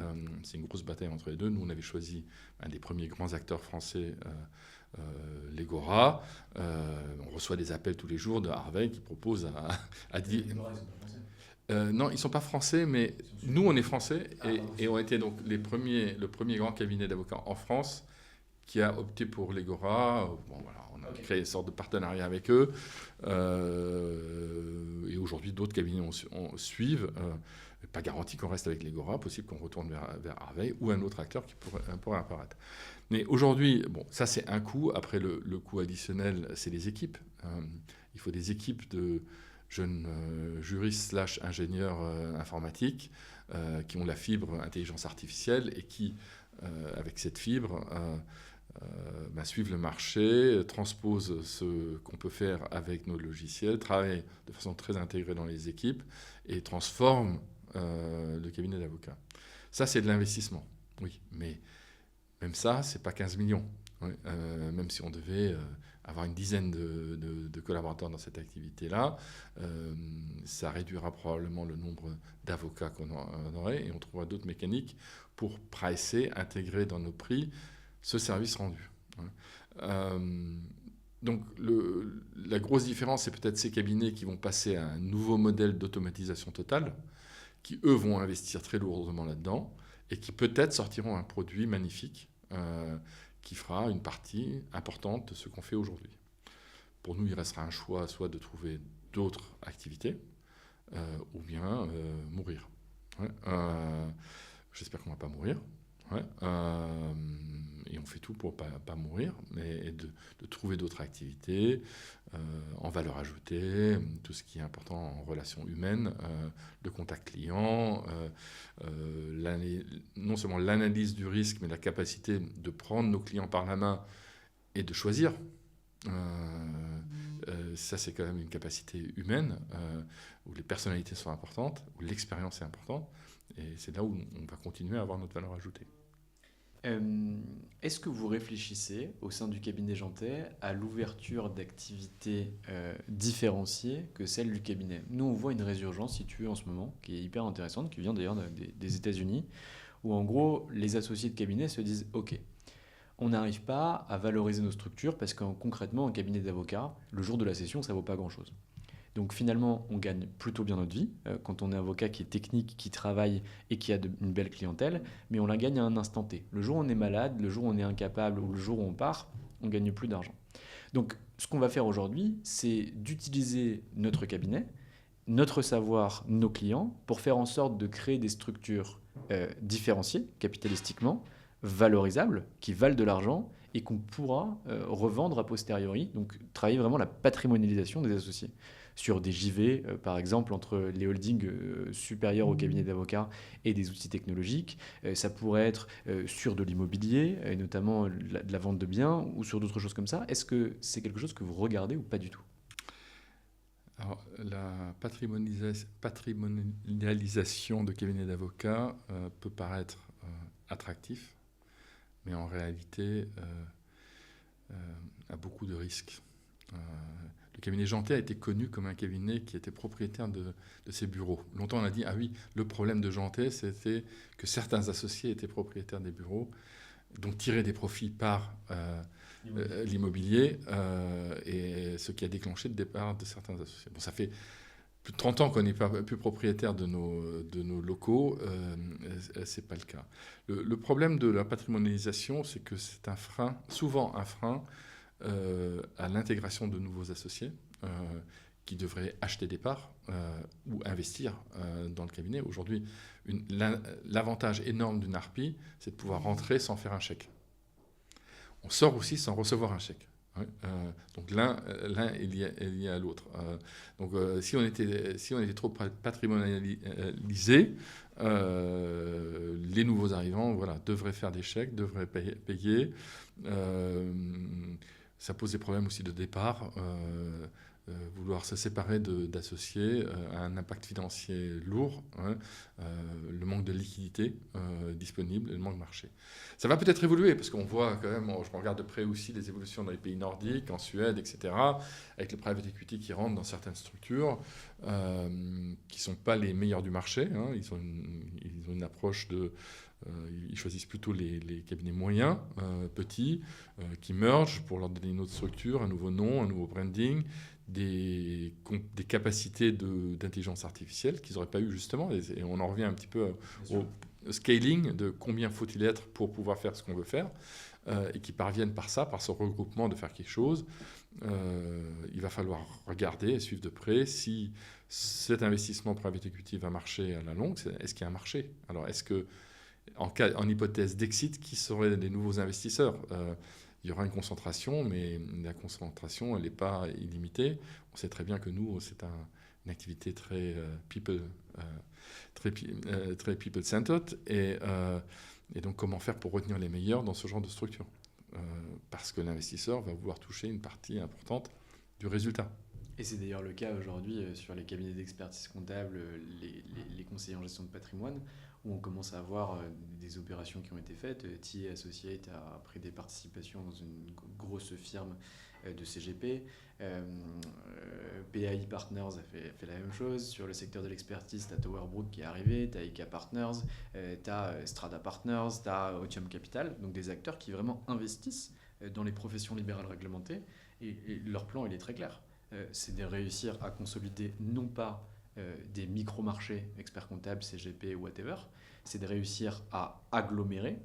c'est une grosse bataille entre les deux. Nous, on avait choisi un des premiers grands acteurs français, Legora. On reçoit des appels tous les jours de Harvey qui propose à dire... non, ils ne sont pas français, mais nous, on est français et on était donc le premier grand cabinet d'avocats en France qui a opté pour Legora. Bon, voilà, on a créé une sorte de partenariat avec eux. Et aujourd'hui, d'autres cabinets suivent. Pas garanti qu'on reste avec Legora, possible qu'on retourne vers Harvey ou un autre acteur qui pourrait apparaître. Mais aujourd'hui, bon, ça c'est un coût. Après, le coût additionnel, c'est les équipes. Il faut des équipes de jeunes juristes / ingénieurs informatiques qui ont la fibre intelligence artificielle et qui, avec cette fibre, suivent le marché, transposent ce qu'on peut faire avec nos logiciels, travaillent de façon très intégrée dans les équipes et transforment le cabinet d'avocats. Ça, c'est de l'investissement, oui. Mais même ça, c'est pas 15 millions. Oui. Même si on devait avoir une dizaine de collaborateurs dans cette activité-là, ça réduira probablement le nombre d'avocats qu'on aurait et on trouvera d'autres mécaniques pour pricer, intégrer dans nos prix ce service rendu. Donc la grosse différence, c'est peut-être ces cabinets qui vont passer à un nouveau modèle d'automatisation totale, qui, eux, vont investir très lourdement là-dedans, et qui peut-être sortiront un produit magnifique qui fera une partie importante de ce qu'on fait aujourd'hui. Pour nous, il restera un choix, soit de trouver d'autres activités, ou bien mourir. Ouais, j'espère qu'on ne va pas mourir. Ouais, et on fait tout pour ne pas mourir, mais de trouver d'autres activités en valeur ajoutée, tout ce qui est important en relations humaines, le contact client, non seulement l'analyse du risque, mais la capacité de prendre nos clients par la main et de choisir. Ça, c'est quand même une capacité humaine où les personnalités sont importantes, où l'expérience est importante, et c'est là où on va continuer à avoir notre valeur ajoutée. Est-ce que vous réfléchissez au sein du cabinet Jantet à l'ouverture d'activités différenciées que celles du cabinet? Nous, on voit une résurgence située en ce moment qui est hyper intéressante, qui vient d'ailleurs des États-Unis, où en gros, les associés de cabinet se disent « Ok, on n'arrive pas à valoriser nos structures parce que concrètement, un cabinet d'avocats, le jour de la session, ça ne vaut pas grand-chose. » Donc finalement, on gagne plutôt bien notre vie quand on est avocat qui est technique, qui travaille et qui a une belle clientèle, mais on la gagne à un instant T. Le jour où on est malade, le jour où on est incapable ou le jour où on part, on ne gagne plus d'argent. Donc ce qu'on va faire aujourd'hui, c'est d'utiliser notre cabinet, notre savoir, nos clients, pour faire en sorte de créer des structures différenciées, capitalistiquement, valorisables, qui valent de l'argent et qu'on pourra revendre a posteriori, donc travailler vraiment la patrimonialisation des associés. Sur des JV, par exemple, entre les holdings supérieurs au cabinet d'avocats et des outils technologiques. Ça pourrait être sur de l'immobilier, et notamment de la vente de biens, ou sur d'autres choses comme ça. Est-ce que c'est quelque chose que vous regardez ou pas du tout? Alors, la patrimonialisation de cabinets d'avocats peut paraître attractif, mais en réalité a beaucoup de risques. Le cabinet Jantet a été connu comme un cabinet qui était propriétaire de ses bureaux. Longtemps, on a dit, ah oui, le problème de Jantet, c'était que certains associés étaient propriétaires des bureaux, donc tiraient des profits par l'immobilier, et ce qui a déclenché le départ de certains associés. Bon, ça fait plus de 30 ans qu'on n'est pas plus propriétaire de nos locaux, c'est pas le cas. Le problème de la patrimonialisation, c'est que c'est souvent un frein à l'intégration de nouveaux associés qui devraient acheter des parts ou investir dans le cabinet. Aujourd'hui, l'avantage énorme d'une ARPI, c'est de pouvoir rentrer sans faire un chèque. On sort aussi sans recevoir un chèque. Donc l'un est lié à l'autre. Donc si on était trop patrimonialisé, les nouveaux arrivants devraient faire des chèques, devraient payer. Ça pose des problèmes aussi de départ. Vouloir se séparer d'associés a un impact financier lourd, le manque de liquidité disponible et le manque de marché. Ça va peut-être évoluer, parce qu'on voit quand même, je regarde de près aussi les évolutions dans les pays nordiques, en Suède, etc., avec le private equity qui rentre dans certaines structures qui ne sont pas les meilleures du marché. Ils ont une approche de... ils choisissent plutôt les cabinets moyens, petits, qui mergent pour leur donner une autre structure, un nouveau nom, un nouveau branding, des capacités d'intelligence artificielle qu'ils n'auraient pas eu justement. Et on en revient un petit peu au scaling de combien faut-il être pour pouvoir faire ce qu'on veut faire, et qui parviennent par ce regroupement de faire quelque chose. Il va falloir regarder et suivre de près si cet investissement private equity va marcher à la longue. Est-ce qu'il y a un marché? Alors, est-ce que en hypothèse d'exit, qui seraient les nouveaux investisseurs? Il y aura une concentration, mais la concentration, elle n'est pas illimitée. On sait très bien que nous, c'est une activité très people-centered. Et donc, comment faire pour retenir les meilleurs dans ce genre de structure? Parce que l'investisseur va vouloir toucher une partie importante du résultat. Et c'est d'ailleurs le cas aujourd'hui sur les cabinets d'expertise comptable, les conseillers en gestion de patrimoine, où on commence à avoir des opérations qui ont été faites. TA Associates a pris des participations dans une grosse firme de CGP. PAI Partners a fait la même chose. Sur le secteur de l'expertise, tu as Towerbrook qui est arrivé, tu as ICA Partners, tu as Strada Partners, tu as Otium Capital, donc des acteurs qui vraiment investissent dans les professions libérales réglementées Et leur plan, il est très clair. C'est de réussir à consolider non pas des micro-marchés, experts comptables, CGP, whatever, c'est de réussir à agglomérer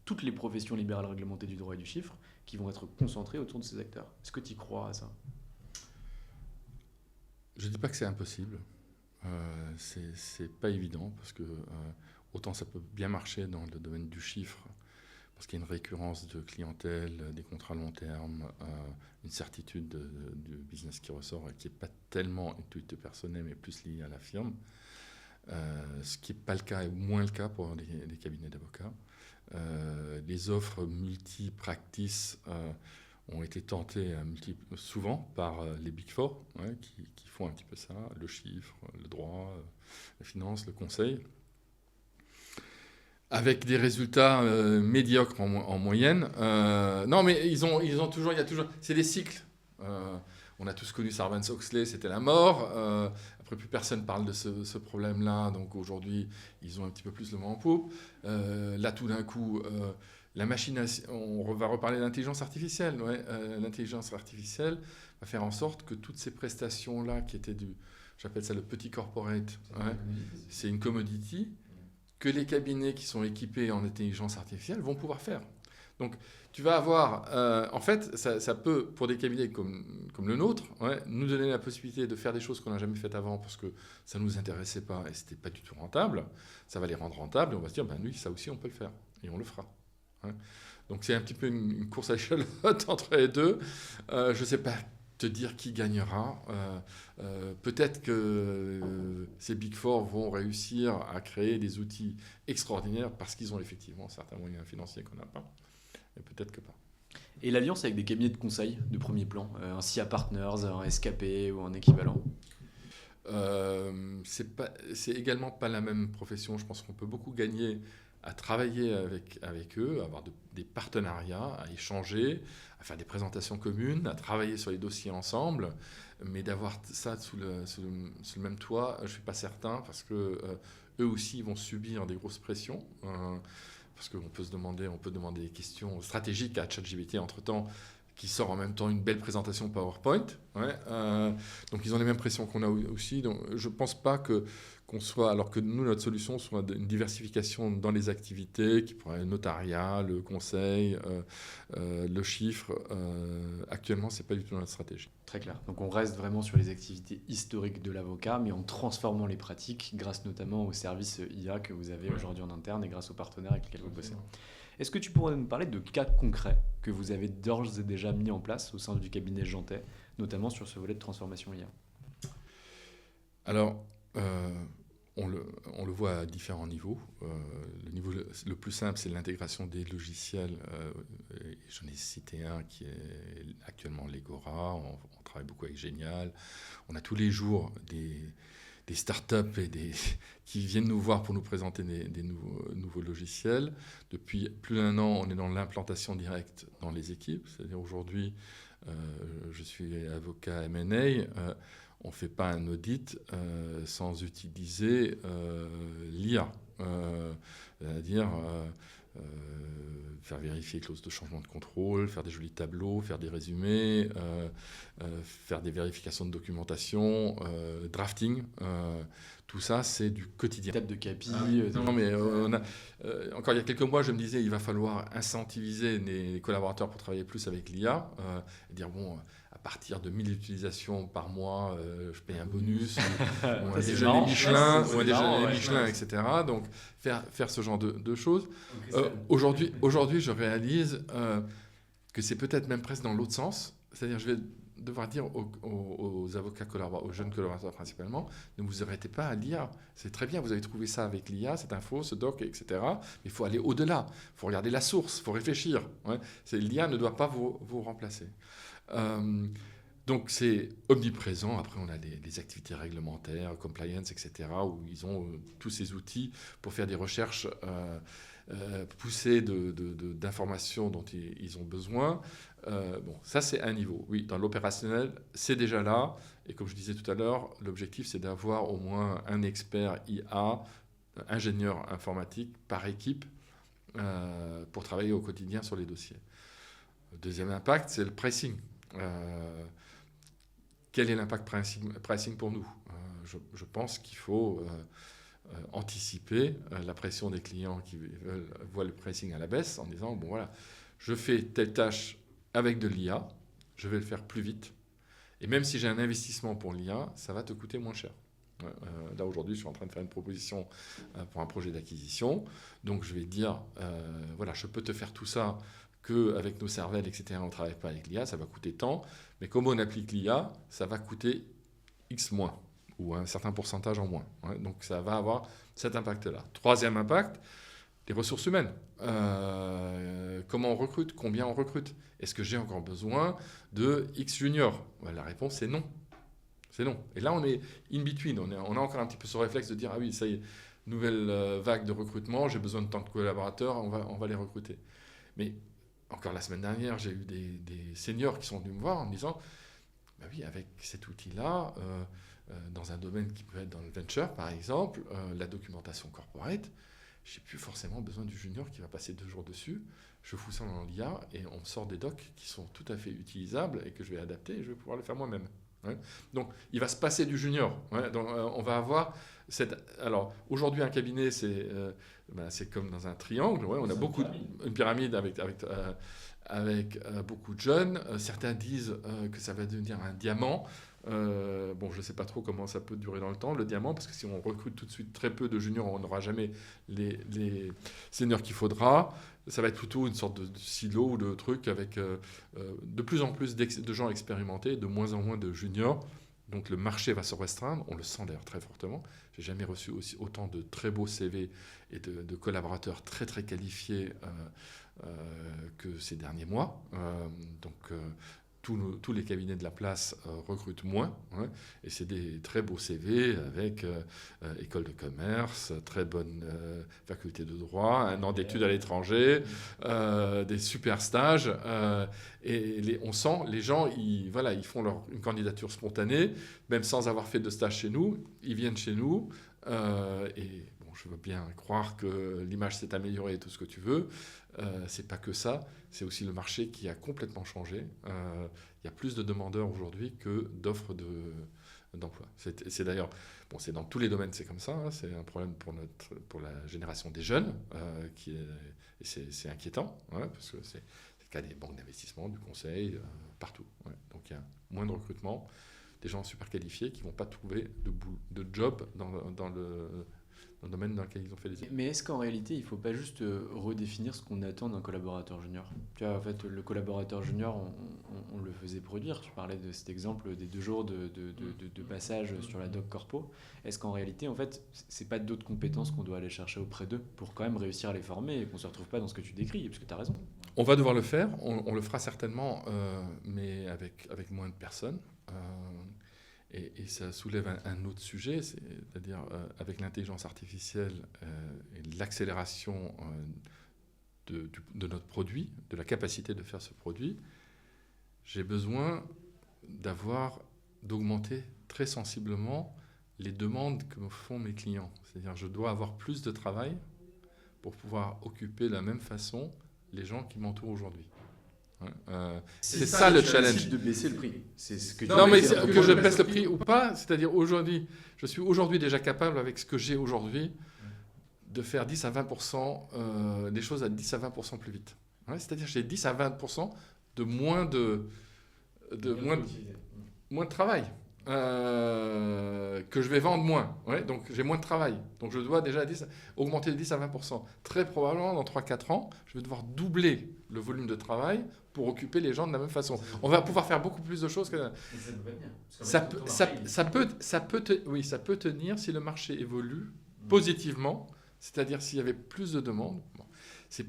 toutes les professions libérales réglementées du droit et du chiffre qui vont être concentrées autour de ces acteurs. Est-ce que tu y crois à ça ? Je ne dis pas que c'est impossible. C'est pas évident parce que autant ça peut bien marcher dans le domaine du chiffre parce qu'il y a une récurrence de clientèle, des contrats long terme, une certitude du business qui ressort et qui n'est pas tellement intuitif personnel mais plus lié à la firme. Ce qui n'est pas le cas et moins le cas pour les cabinets d'avocats. Les offres multi-practice ont été tentées souvent par les Big Four, qui font un petit peu ça, le chiffre, le droit, la finance, le conseil, avec des résultats médiocres en moyenne. Non, mais il y a toujours, c'est des cycles. On a tous connu Sarbanes-Oxley, c'était la mort. Après, plus personne parle de ce problème-là. Donc aujourd'hui, ils ont un petit peu plus le vent en poupe. Là, tout d'un coup, la machine, on va reparler d'intelligence artificielle. L'intelligence artificielle va faire en sorte que toutes ces prestations-là, qui étaient j'appelle ça le petit corporate, c'est une commodity, que les cabinets qui sont équipés en intelligence artificielle vont pouvoir faire. Donc, tu vas avoir, en fait, ça peut, pour des cabinets comme le nôtre, nous donner la possibilité de faire des choses qu'on n'a jamais faites avant parce que ça ne nous intéressait pas et ce n'était pas du tout rentable. Ça va les rendre rentables et on va se dire, oui, ça aussi, on peut le faire et on le fera. Donc, c'est un petit peu une course à échalote entre les deux. Je ne sais pas te dire qui gagnera. Peut-être que ces Big Four vont réussir à créer des outils extraordinaires parce qu'ils ont effectivement certains moyens financiers qu'on n'a pas. Et peut-être que pas. Et l'alliance avec des cabinets de conseil de premier plan, un SIA Partners, un SKP ou un équivalent ? C'est également pas la même profession. Je pense qu'on peut beaucoup gagner à travailler avec eux, à avoir des partenariats, à échanger, à faire des présentations communes, à travailler sur les dossiers ensemble. Mais d'avoir ça sous le même toit, je ne suis pas certain parce que eux aussi vont subir des grosses pressions. Parce qu'on peut demander des questions stratégiques à ChatGPT entre-temps, qui sort en même temps une belle présentation PowerPoint. Donc ils ont les mêmes pressions qu'on a aussi. Donc je ne pense pas qu'on soit, alors que nous, notre solution soit une diversification dans les activités, qui pourrait être le notariat, le conseil, le chiffre. Actuellement, ce n'est pas du tout notre stratégie. Très clair. Donc on reste vraiment sur les activités historiques de l'avocat, mais en transformant les pratiques, grâce notamment aux services IA que vous avez aujourd'hui en interne et grâce aux partenaires avec lesquels vous bossez. Est-ce que tu pourrais nous parler de cas concrets que vous avez d'ores et déjà mis en place au sein du cabinet Jantet, notamment sur ce volet de transformation IA ? Alors, on le voit à différents niveaux. Le niveau le plus simple, c'est l'intégration des logiciels. J'en ai cité un qui est actuellement Legora. On travaille beaucoup avec Génial. On a tous les jours des startups qui viennent nous voir pour nous présenter des nouveaux logiciels. Depuis plus d'1 an, on est dans l'implantation directe dans les équipes. C'est-à-dire aujourd'hui, je suis avocat M&A. On ne fait pas un audit sans utiliser l'IA. C'est-à-dire faire vérifier les clauses de changement de contrôle, faire des jolis tableaux, faire des résumés, faire des vérifications de documentation, drafting. Tout ça, c'est du quotidien. Étape de CAPI. Non, mais encore il y a quelques mois, je me disais il va falloir incentiviser les collaborateurs pour travailler plus avec l'IA. Et dire, bon, à partir de 1000 utilisations par mois, je paye un bonus. On a déjà les Michelin, etc. Donc, faire ce genre de choses. Aujourd'hui, je réalise que c'est peut-être même presque dans l'autre sens. C'est-à-dire, je vais devoir dire aux avocats collaborateurs, aux jeunes collaborateurs principalement, ne vous arrêtez pas à l'IA. C'est très bien, vous avez trouvé ça avec l'IA, cette info, ce doc, etc. Mais il faut aller au-delà. Il faut regarder la source, il faut réfléchir. L'IA ne doit pas vous remplacer. Donc c'est omniprésent. Après, on a les activités réglementaires, compliance, etc., où ils ont tous ces outils pour faire des recherches poussées d'informations dont ils ont besoin. Ça, c'est un niveau. Oui, dans l'opérationnel, c'est déjà là. Et comme je disais tout à l'heure, l'objectif, c'est d'avoir au moins un expert IA, ingénieur informatique par équipe pour travailler au quotidien sur les dossiers. Le deuxième impact, c'est le pricing. Quel est l'impact pricing pour nous? Je pense qu'il faut anticiper la pression des clients qui voient le pricing à la baisse en disant, bon voilà, je fais telle tâche avec de l'IA, je vais le faire plus vite. Et même si j'ai un investissement pour l'IA, ça va te coûter moins cher. Là, aujourd'hui, je suis en train de faire une proposition pour un projet d'acquisition. Donc, je vais dire, voilà, je peux te faire tout ça qu'avec nos cervelles, etc., on ne travaille pas avec l'IA, ça va coûter tant. Mais comme on applique l'IA, ça va coûter X moins, ou un certain pourcentage en moins. Donc, ça va avoir cet impact-là. Troisième impact, les ressources humaines. Comment on recrute? Combien on recrute? Est-ce que j'ai encore besoin de X juniors? La réponse est non. C'est non. Et là, on est in between. On a encore un petit peu ce réflexe de dire, ah oui, ça y est, nouvelle vague de recrutement, j'ai besoin de tant de collaborateurs, on va les recruter. Mais encore la semaine dernière, j'ai eu des seniors qui sont venus me voir en me disant, bah oui, avec cet outil-là, dans un domaine qui peut être dans le venture, par exemple, la documentation corporate, j'ai plus forcément besoin du junior qui va passer 2 jours dessus. Je fous ça dans l'IA et on me sort des docs qui sont tout à fait utilisables et que je vais adapter et je vais pouvoir le faire moi-même. Donc, il va se passer du junior. Donc, on va avoir cette... Alors, aujourd'hui, un cabinet, c'est comme dans un triangle. On a une pyramide avec beaucoup de jeunes. Certains disent que ça va devenir un diamant. Bon, je ne sais pas trop comment ça peut durer dans le temps, le diamant, parce que si on recrute tout de suite très peu de juniors, on n'aura jamais les seniors qu'il faudra. Ça va être plutôt une sorte de silo ou de truc avec de plus en plus de gens expérimentés, de moins en moins de juniors. Donc le marché va se restreindre, on le sent d'ailleurs très fortement. J'ai jamais reçu autant de très beaux CV et de collaborateurs très très qualifiés que ces derniers mois. Tous les cabinets de la place recrutent moins, et c'est des très beaux CV avec école de commerce, très bonne faculté de droit, 1 an d'études à l'étranger, des super stages, et on sent les gens, ils font une candidature spontanée, même sans avoir fait de stage chez nous, ils viennent chez nous, et bon, je veux bien croire que l'image s'est améliorée et tout ce que tu veux. C'est pas que ça, c'est aussi le marché qui a complètement changé. Il y a plus de demandeurs aujourd'hui que d'offres d'emploi. C'est d'ailleurs, bon, c'est dans tous les domaines, c'est comme ça. C'est un problème pour la génération des jeunes, et c'est inquiétant, parce que c'est le cas des banques d'investissement, du conseil, partout. Donc il y a moins de recrutement, des gens super qualifiés qui ne vont pas trouver de job dans le domaine dans lequel ils ont fait les études. Mais est-ce qu'en réalité, il ne faut pas juste redéfinir ce qu'on attend d'un collaborateur junior? Tu vois, en fait, le collaborateur junior, on le faisait produire. Tu parlais de cet exemple des 2 jours de passage sur la doc corpo. Est-ce qu'en réalité, en fait, ce n'est pas d'autres compétences qu'on doit aller chercher auprès d'eux pour quand même réussir à les former et qu'on ne se retrouve pas dans ce que tu décris? Parce que tu as raison. On va devoir le faire. On le fera certainement, mais avec moins de personnes. Et ça soulève un autre sujet, c'est-à-dire avec l'intelligence artificielle et l'accélération de notre produit, de la capacité de faire ce produit, j'ai besoin d'augmenter très sensiblement les demandes que me font mes clients. C'est-à-dire je dois avoir plus de travail pour pouvoir occuper de la même façon les gens qui m'entourent aujourd'hui. C'est ça le challenge. De baisser le prix. C'est ce que non, mais que je baisse le prix ou pas, c'est-à-dire aujourd'hui, je suis aujourd'hui déjà capable, avec ce que j'ai aujourd'hui, de faire 10 à 20% des choses à 10 à 20% plus vite. C'est-à-dire que j'ai 10 à 20% de moins de travail. Que je vais vendre moins. Donc j'ai moins de travail. Donc je dois déjà augmenter de 10 à 20%. Très probablement, dans 3-4 ans, je vais devoir doubler le volume de travail pour occuper les gens de la même façon. On va pouvoir faire beaucoup plus de choses que... Ça peut tenir si le marché évolue positivement, c'est-à-dire s'il y avait plus de demandes. Bon, c'est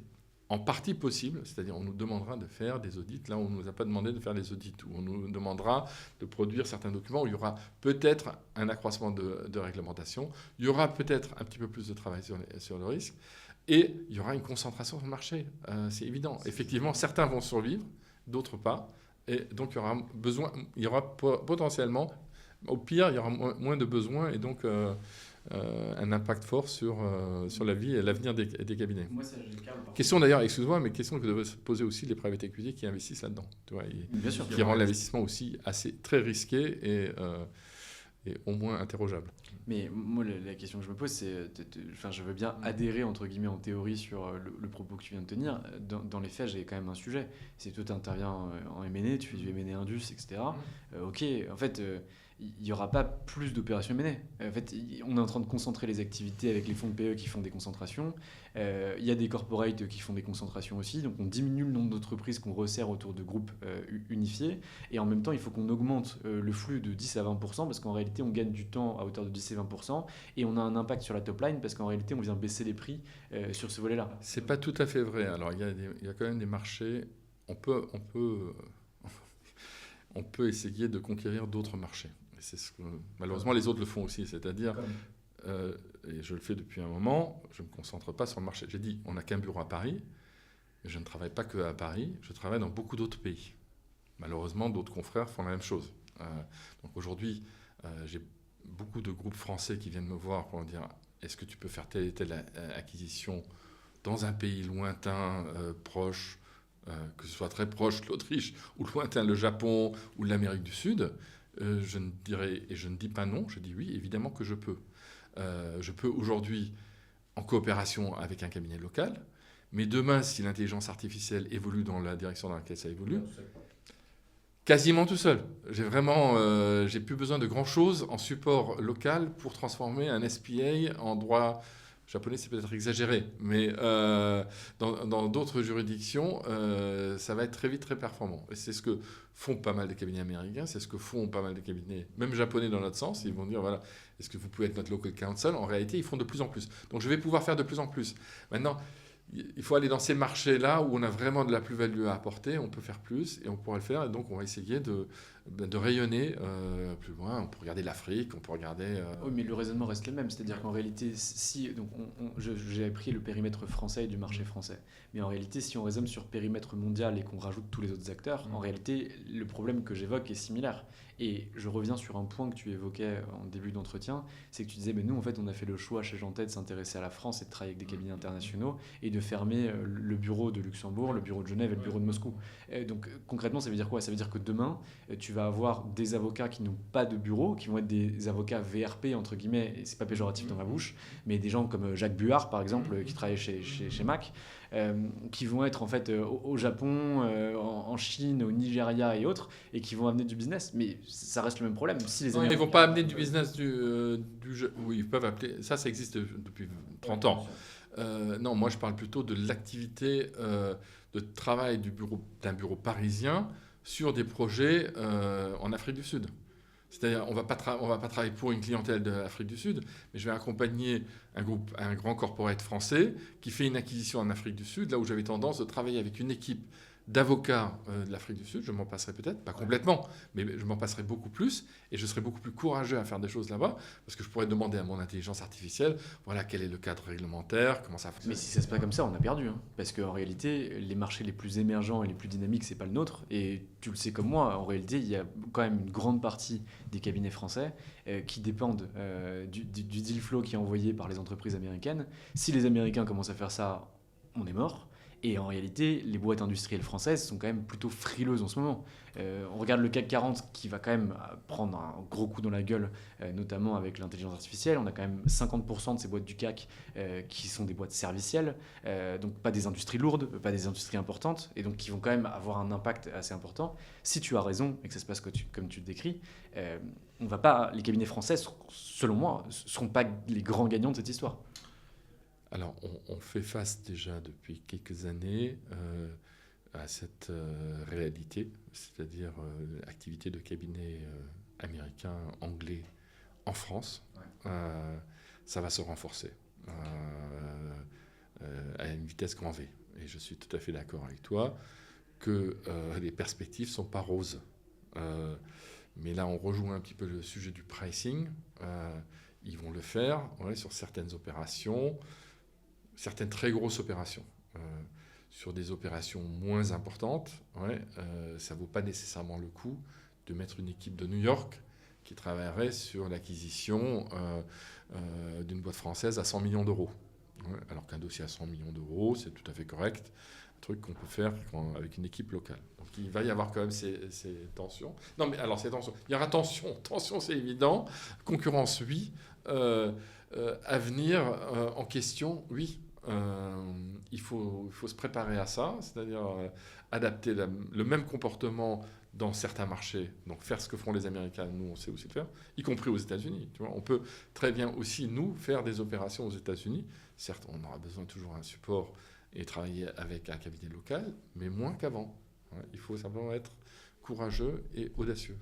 en partie possible, c'est-à-dire on nous demandera de faire des audits, là on ne nous a pas demandé de faire des audits, ou on nous demandera de produire certains documents où il y aura peut-être un accroissement de réglementation, il y aura peut-être un petit peu plus de travail sur le risque, et il y aura une concentration sur le marché, c'est évident. Effectivement, certains vont survivre, d'autres pas, et donc il y aura potentiellement Au pire, il y aura moins de besoins et donc un impact fort sur la vie et l'avenir des cabinets. Moi, ça, j'ai le câble, Question d'ailleurs, excuse-moi, mais question que devraient se poser aussi les private equity qui investissent là-dedans. Tu vois, Bien sûr. qui rend l'investissement aussi très risqué et au moins interrogeable. Mais moi, la question que je me pose, c'est, je veux bien adhérer, entre guillemets, en théorie sur le propos que tu viens de tenir. Dans les faits, j'ai quand même un sujet. C'est toi, tu interviens en M&A, tu fais du M&A Indus, etc. Ok, en fait, il n'y aura pas plus d'opérations M&A. En fait, on est en train de concentrer les activités avec les fonds de PE qui font des concentrations. Il y a des corporates qui font des concentrations aussi. Donc, on diminue le nombre d'entreprises qu'on resserre autour de groupes unifiés. Et en même temps, il faut qu'on augmente le flux de 10 à 20%, parce qu'en réalité, on gagne du temps à hauteur de 10 et 20%. Et on a un impact sur la top line, parce qu'en réalité, on vient baisser les prix sur ce volet-là. C'est pas tout à fait vrai. Alors, il y a quand même des marchés. On peut essayer de conquérir d'autres marchés. Et c'est ce que, malheureusement, les autres le font aussi. C'est-à-dire, et je le fais depuis un moment, je ne me concentre pas sur le marché. J'ai dit, on n'a qu'un bureau à Paris, mais je ne travaille pas que à Paris, je travaille dans beaucoup d'autres pays. Malheureusement, d'autres confrères font la même chose. Donc aujourd'hui, j'ai beaucoup de groupes français qui viennent me voir pour me dire, est-ce que tu peux faire telle et telle acquisition dans un pays lointain, proche, que ce soit très proche l'Autriche, ou lointain le Japon, ou l'Amérique du Sud, je ne dis pas non, je dis oui, évidemment que je peux. Je peux aujourd'hui, en coopération avec un cabinet local, mais demain, si l'intelligence artificielle évolue dans la direction dans laquelle ça évolue, quasiment tout seul. J'ai plus besoin de grand-chose en support local pour transformer un SPA en droit japonais, c'est peut-être exagéré, mais dans d'autres juridictions, ça va être très vite très performant. Et c'est ce que font pas mal de cabinets américains, c'est ce que font pas mal de cabinets, même japonais dans notre sens. Ils vont dire, voilà, est-ce que vous pouvez être notre local counsel? En réalité, ils font de plus en plus. Donc je vais pouvoir faire de plus en plus. Maintenant, il faut aller dans ces marchés-là où on a vraiment de la plus-value à apporter, on peut faire plus et on pourra le faire. Et donc, on va essayer de rayonner plus loin. On peut regarder l'Afrique, on peut regarder... Oui, mais le raisonnement reste le même. C'est-à-dire qu'en réalité, si, donc j'ai pris le périmètre français et du marché français. Mais en réalité, si on raisonne sur périmètre mondial et qu'on rajoute tous les autres acteurs, en réalité, le problème que j'évoque est similaire. Et je reviens sur un point que tu évoquais en début d'entretien, c'est que tu disais, mais nous, en fait, on a fait le choix chez Jantet de s'intéresser à la France et de travailler avec des cabinets internationaux et de fermer le bureau de Luxembourg, le bureau de Genève et le bureau de Moscou. Donc, concrètement, ça veut dire quoi? Ça veut dire que demain, tu vas avoir des avocats qui n'ont pas de bureau, qui vont être des avocats VRP, entre guillemets, et c'est pas péjoratif dans ma bouche, mais des gens comme Jacques Buard, par exemple, qui travaille chez Mac, qui vont être en fait au Japon, en Chine, au Nigeria et autres, et qui vont amener du business. Mais ça reste le même problème. Si les Ils ne vont pas amener du business oui, ils peuvent appeler... Ça existe depuis 30 ans. Non, moi je parle plutôt de l'activité de travail d'un bureau parisien sur des projets en Afrique du Sud. C'est-à-dire, on va pas travailler pour une clientèle de l'Afrique du Sud, mais je vais accompagner un grand corporate français qui fait une acquisition en Afrique du Sud, là où j'avais tendance de travailler avec une équipe d'avocats de l'Afrique du Sud. Je m'en passerai peut-être, pas complètement, mais je m'en passerai beaucoup plus, et je serai beaucoup plus courageux à faire des choses là-bas, parce que je pourrais demander à mon intelligence artificielle, voilà, quel est le cadre réglementaire, comment ça fonctionne. Mais si ça se passe comme ça, on a perdu. Parce qu'en réalité, les marchés les plus émergents et les plus dynamiques, c'est pas le nôtre. Et tu le sais comme moi, en réalité, il y a quand même une grande partie des cabinets français qui dépendent du deal flow qui est envoyé par les entreprises américaines. Si les Américains commencent à faire ça, on est mort. Et en réalité, les boîtes industrielles françaises sont quand même plutôt frileuses en ce moment. On regarde le CAC 40 qui va quand même prendre un gros coup dans la gueule, notamment avec l'intelligence artificielle. On a quand même 50% de ces boîtes du CAC qui sont des boîtes servicielles, donc pas des industries lourdes, pas des industries importantes, et donc qui vont quand même avoir un impact assez important. Si tu as raison et que ça se passe comme tu le décris, les cabinets français, selon moi, ne seront pas les grands gagnants de cette histoire. Alors, on fait face déjà depuis quelques années à cette réalité, c'est-à-dire l'activité de cabinets américains, anglais en France. Ouais. Ça va se renforcer à une vitesse grand V. Et je suis tout à fait d'accord avec toi que les perspectives ne sont pas roses. Mais là, on rejoint un petit peu le sujet du pricing. Ils vont le faire sur certaines opérations. Certaines très grosses opérations. Sur des opérations moins importantes, ça ne vaut pas nécessairement le coup de mettre une équipe de New York qui travaillerait sur l'acquisition d'une boîte française à 100 millions d'euros. Ouais, alors qu'un dossier à 100 millions d'euros, c'est tout à fait correct. Un truc qu'on peut faire avec une équipe locale. Donc il va y avoir quand même ces tensions. Non, mais alors ces tensions. Il y aura tension. Tension, c'est évident. Concurrence, oui. Avenir en question, oui. Il faut se préparer à ça, c'est-à-dire adapter le même comportement dans certains marchés, donc faire ce que font les Américains, nous on sait aussi le faire, y compris aux États-Unis. Tu vois, on peut très bien aussi, nous, faire des opérations aux États-Unis. Certes, on aura besoin toujours d'un support et travailler avec un cabinet local, mais moins qu'avant. Ouais, il faut simplement être courageux et audacieux.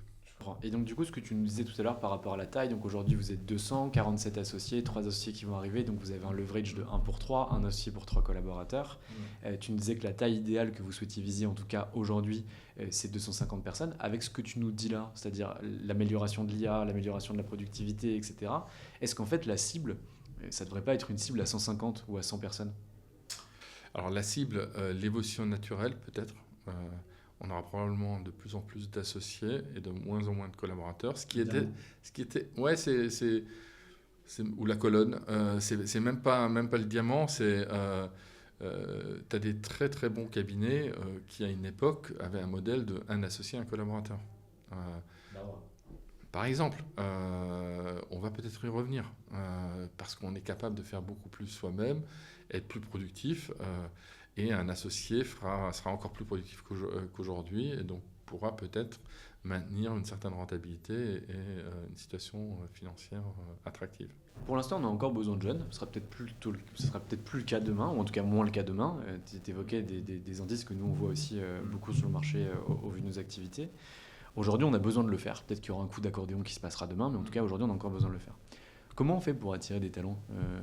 Et donc du coup, ce que tu nous disais tout à l'heure par rapport à la taille, donc aujourd'hui vous êtes 200, 47 associés, 3 associés qui vont arriver, donc vous avez un leverage de 1 pour 3, un associé pour 3 collaborateurs. Tu nous disais que la taille idéale que vous souhaitiez viser, en tout cas aujourd'hui, c'est 250 personnes. Avec ce que tu nous dis là, c'est-à-dire l'amélioration de l'IA, l'amélioration de la productivité, etc., est-ce qu'en fait la cible, ça ne devrait pas être une cible à 150 ou à 100 personnes? Alors la cible, l'évolution naturelle peut-être. On aura probablement de plus en plus d'associés et de moins en moins de collaborateurs. Ce qui était, ouais, c'est ou la colonne. C'est même pas le diamant. T'as des très très bons cabinets qui à une époque avaient un modèle de un associé, un collaborateur. Par exemple, on va peut-être y revenir parce qu'on est capable de faire beaucoup plus soi-même, être plus productif. Et un associé sera encore plus productif qu'aujourd'hui et donc pourra peut-être maintenir une certaine rentabilité et une situation financière attractive. Pour l'instant, on a encore besoin de jeunes. Ce sera peut-être plus le cas demain, ou en tout cas moins le cas demain. Tu évoquais des indices que nous, on voit aussi beaucoup sur le marché au vu de nos activités. Aujourd'hui, on a besoin de le faire. Peut-être qu'il y aura un coup d'accordéon qui se passera demain, mais en tout cas, aujourd'hui, on a encore besoin de le faire. Comment on fait pour attirer des talents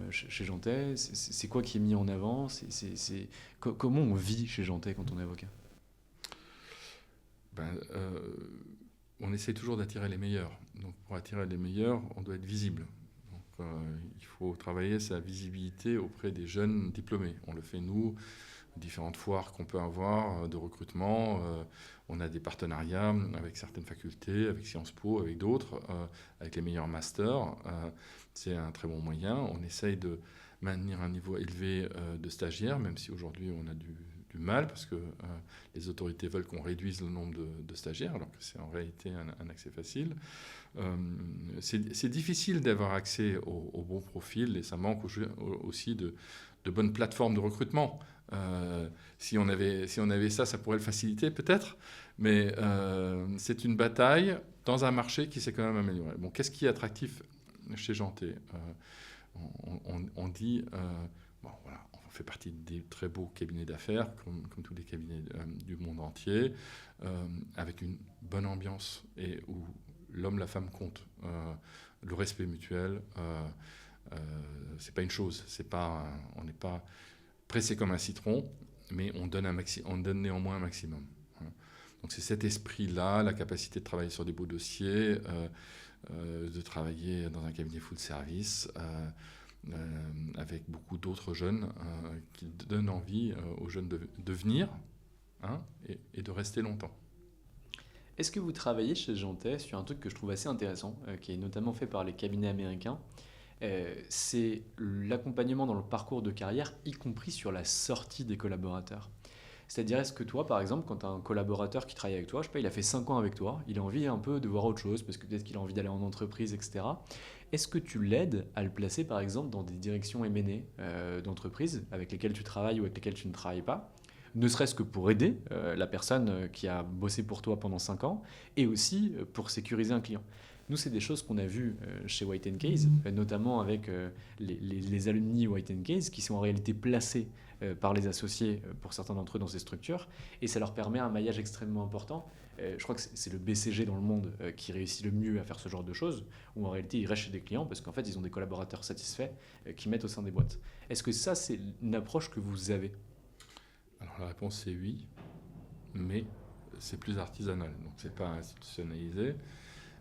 chez Jeantet? C'est quoi qui est mis en avant? Comment on vit chez Jeantet quand on est avocat? On essaie toujours d'attirer les meilleurs. Donc pour attirer les meilleurs, on doit être visible. Donc il faut travailler sa visibilité auprès des jeunes diplômés. On le fait nous, différentes foires qu'on peut avoir de recrutement. On a des partenariats avec certaines facultés, avec Sciences Po, avec d'autres, avec les meilleurs masters. C'est un très bon moyen. On essaye de maintenir un niveau élevé de stagiaires, même si aujourd'hui on a du mal, parce que les autorités veulent qu'on réduise le nombre de stagiaires, alors que c'est en réalité un accès facile. C'est difficile d'avoir accès au bon profil, et ça manque aussi de bonnes plateformes de recrutement. Si on avait ça, ça pourrait le faciliter peut-être, mais c'est une bataille dans un marché qui s'est quand même amélioré. Bon, qu'est-ce qui est attractif chez Jeantet? On dit, voilà, on fait partie des très beaux cabinets d'affaires, comme tous les cabinets du monde entier, avec une bonne ambiance et où l'homme, la femme comptent, le respect mutuel. C'est pas une chose, on n'est pas pressé comme un citron, mais on donne néanmoins un maximum. Donc c'est cet esprit-là, la capacité de travailler sur des beaux dossiers, de travailler dans un cabinet full service, avec beaucoup d'autres jeunes qui donnent envie aux jeunes de venir et de rester longtemps. Est-ce que vous travaillez chez Jeantet sur un truc que je trouve assez intéressant, qui est notamment fait par les cabinets américains? C'est l'accompagnement dans le parcours de carrière, y compris sur la sortie des collaborateurs. C'est-à-dire, est-ce que toi, par exemple, quand tu as un collaborateur qui travaille avec toi, je sais pas, il a fait 5 ans avec toi, il a envie un peu de voir autre chose, parce que peut-être qu'il a envie d'aller en entreprise, etc. Est-ce que tu l'aides à le placer, par exemple, dans des directions M&A d'entreprises avec lesquelles tu travailles ou avec lesquelles tu ne travailles pas, ne serait-ce que pour aider la personne qui a bossé pour toi pendant 5 ans, et aussi pour sécuriser un client? Nous, c'est des choses qu'on a vues chez White & Case, notamment avec les alumni White & Case qui sont en réalité placés par les associés pour certains d'entre eux dans ces structures, et ça leur permet un maillage extrêmement important. Je crois que c'est le BCG dans le monde qui réussit le mieux à faire ce genre de choses, où en réalité ils restent chez des clients parce qu'en fait ils ont des collaborateurs satisfaits qui mettent au sein des boîtes. Est-ce que ça, c'est une approche que vous avez? Alors la réponse c'est oui, mais c'est plus artisanal, donc c'est pas institutionnalisé.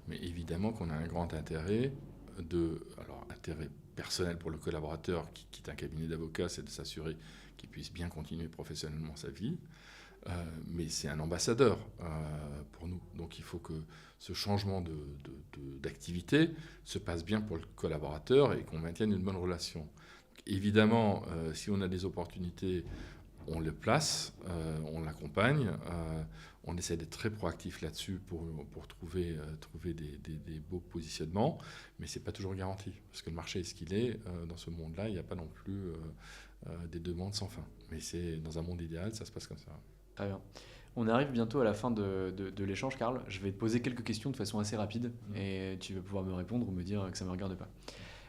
Mais évidemment qu'on a un grand intérêt, intérêt personnel pour le collaborateur qui quitte un cabinet d'avocat, c'est de s'assurer qu'il puisse bien continuer professionnellement sa vie. Mais c'est un ambassadeur pour nous. Donc il faut que ce changement d'activité se passe bien pour le collaborateur et qu'on maintienne une bonne relation. Donc, évidemment, si on a des opportunités, on le place, on l'accompagne, on essaie d'être très proactif là-dessus pour trouver des beaux positionnements, mais ce n'est pas toujours garanti, parce que le marché est ce qu'il est. Dans ce monde-là, il n'y a pas non plus des demandes sans fin. Mais dans un monde idéal, ça se passe comme ça. Très bien. On arrive bientôt à la fin de l'échange, Karl. Je vais te poser quelques questions de façon assez rapide et tu vas pouvoir me répondre ou me dire que ça ne me regarde pas.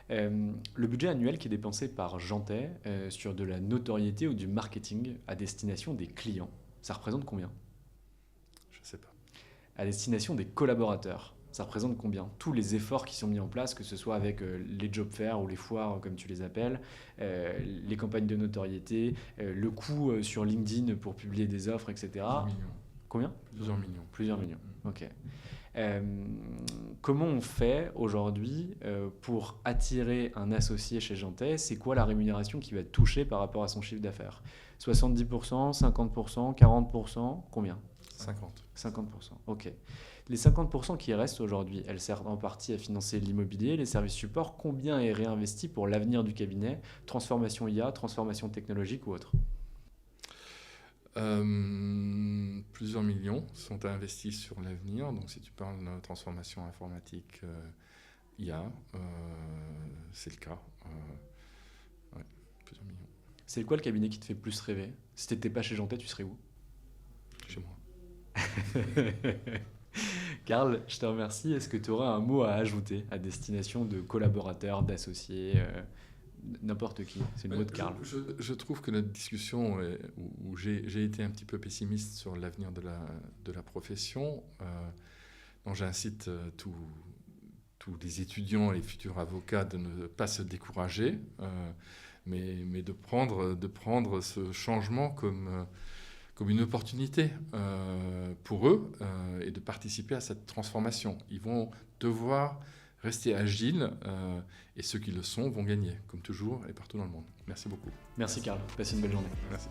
Le budget annuel qui est dépensé par Jantet sur de la notoriété ou du marketing à destination des clients, ça représente combien ? Je ne sais pas. À destination des collaborateurs, ça représente combien ? Tous les efforts qui sont mis en place, que ce soit avec les job fairs ou les foires, comme tu les appelles, les campagnes de notoriété, le coût sur LinkedIn pour publier des offres, etc. Plusieurs millions. Combien ? Plusieurs millions. Plusieurs millions, ok. Comment on fait aujourd'hui pour attirer un associé chez Jantet ? C'est quoi la rémunération qui va être touchée par rapport à son chiffre d'affaires ? 70%, 50%, 40%, combien ? 50%, ok. Les 50% qui restent aujourd'hui, elles servent en partie à financer l'immobilier, les services supports. Combien est réinvesti pour l'avenir du cabinet ? Transformation IA, transformation technologique ou autre ? Plusieurs millions sont investis sur l'avenir. Donc si tu parles de transformation informatique IA, c'est le cas. Plusieurs millions. C'est quoi le cabinet qui te fait plus rêver ? Si tu n'étais pas chez Jantet, tu serais où ? Chez moi. Karl, je te remercie. Est-ce que tu auras un mot à ajouter à destination de collaborateurs, d'associés, n'importe qui ? C'est le mot de Karl. Je trouve que notre discussion, où j'ai été un petit peu pessimiste sur l'avenir de la profession, dont j'incite tous les étudiants et les futurs avocats de ne pas se décourager, mais de prendre ce changement comme une opportunité pour eux et de participer à cette transformation. Ils vont devoir rester agiles et ceux qui le sont vont gagner, comme toujours et partout dans le monde. Merci beaucoup. Merci Karl, passe une belle journée. Merci.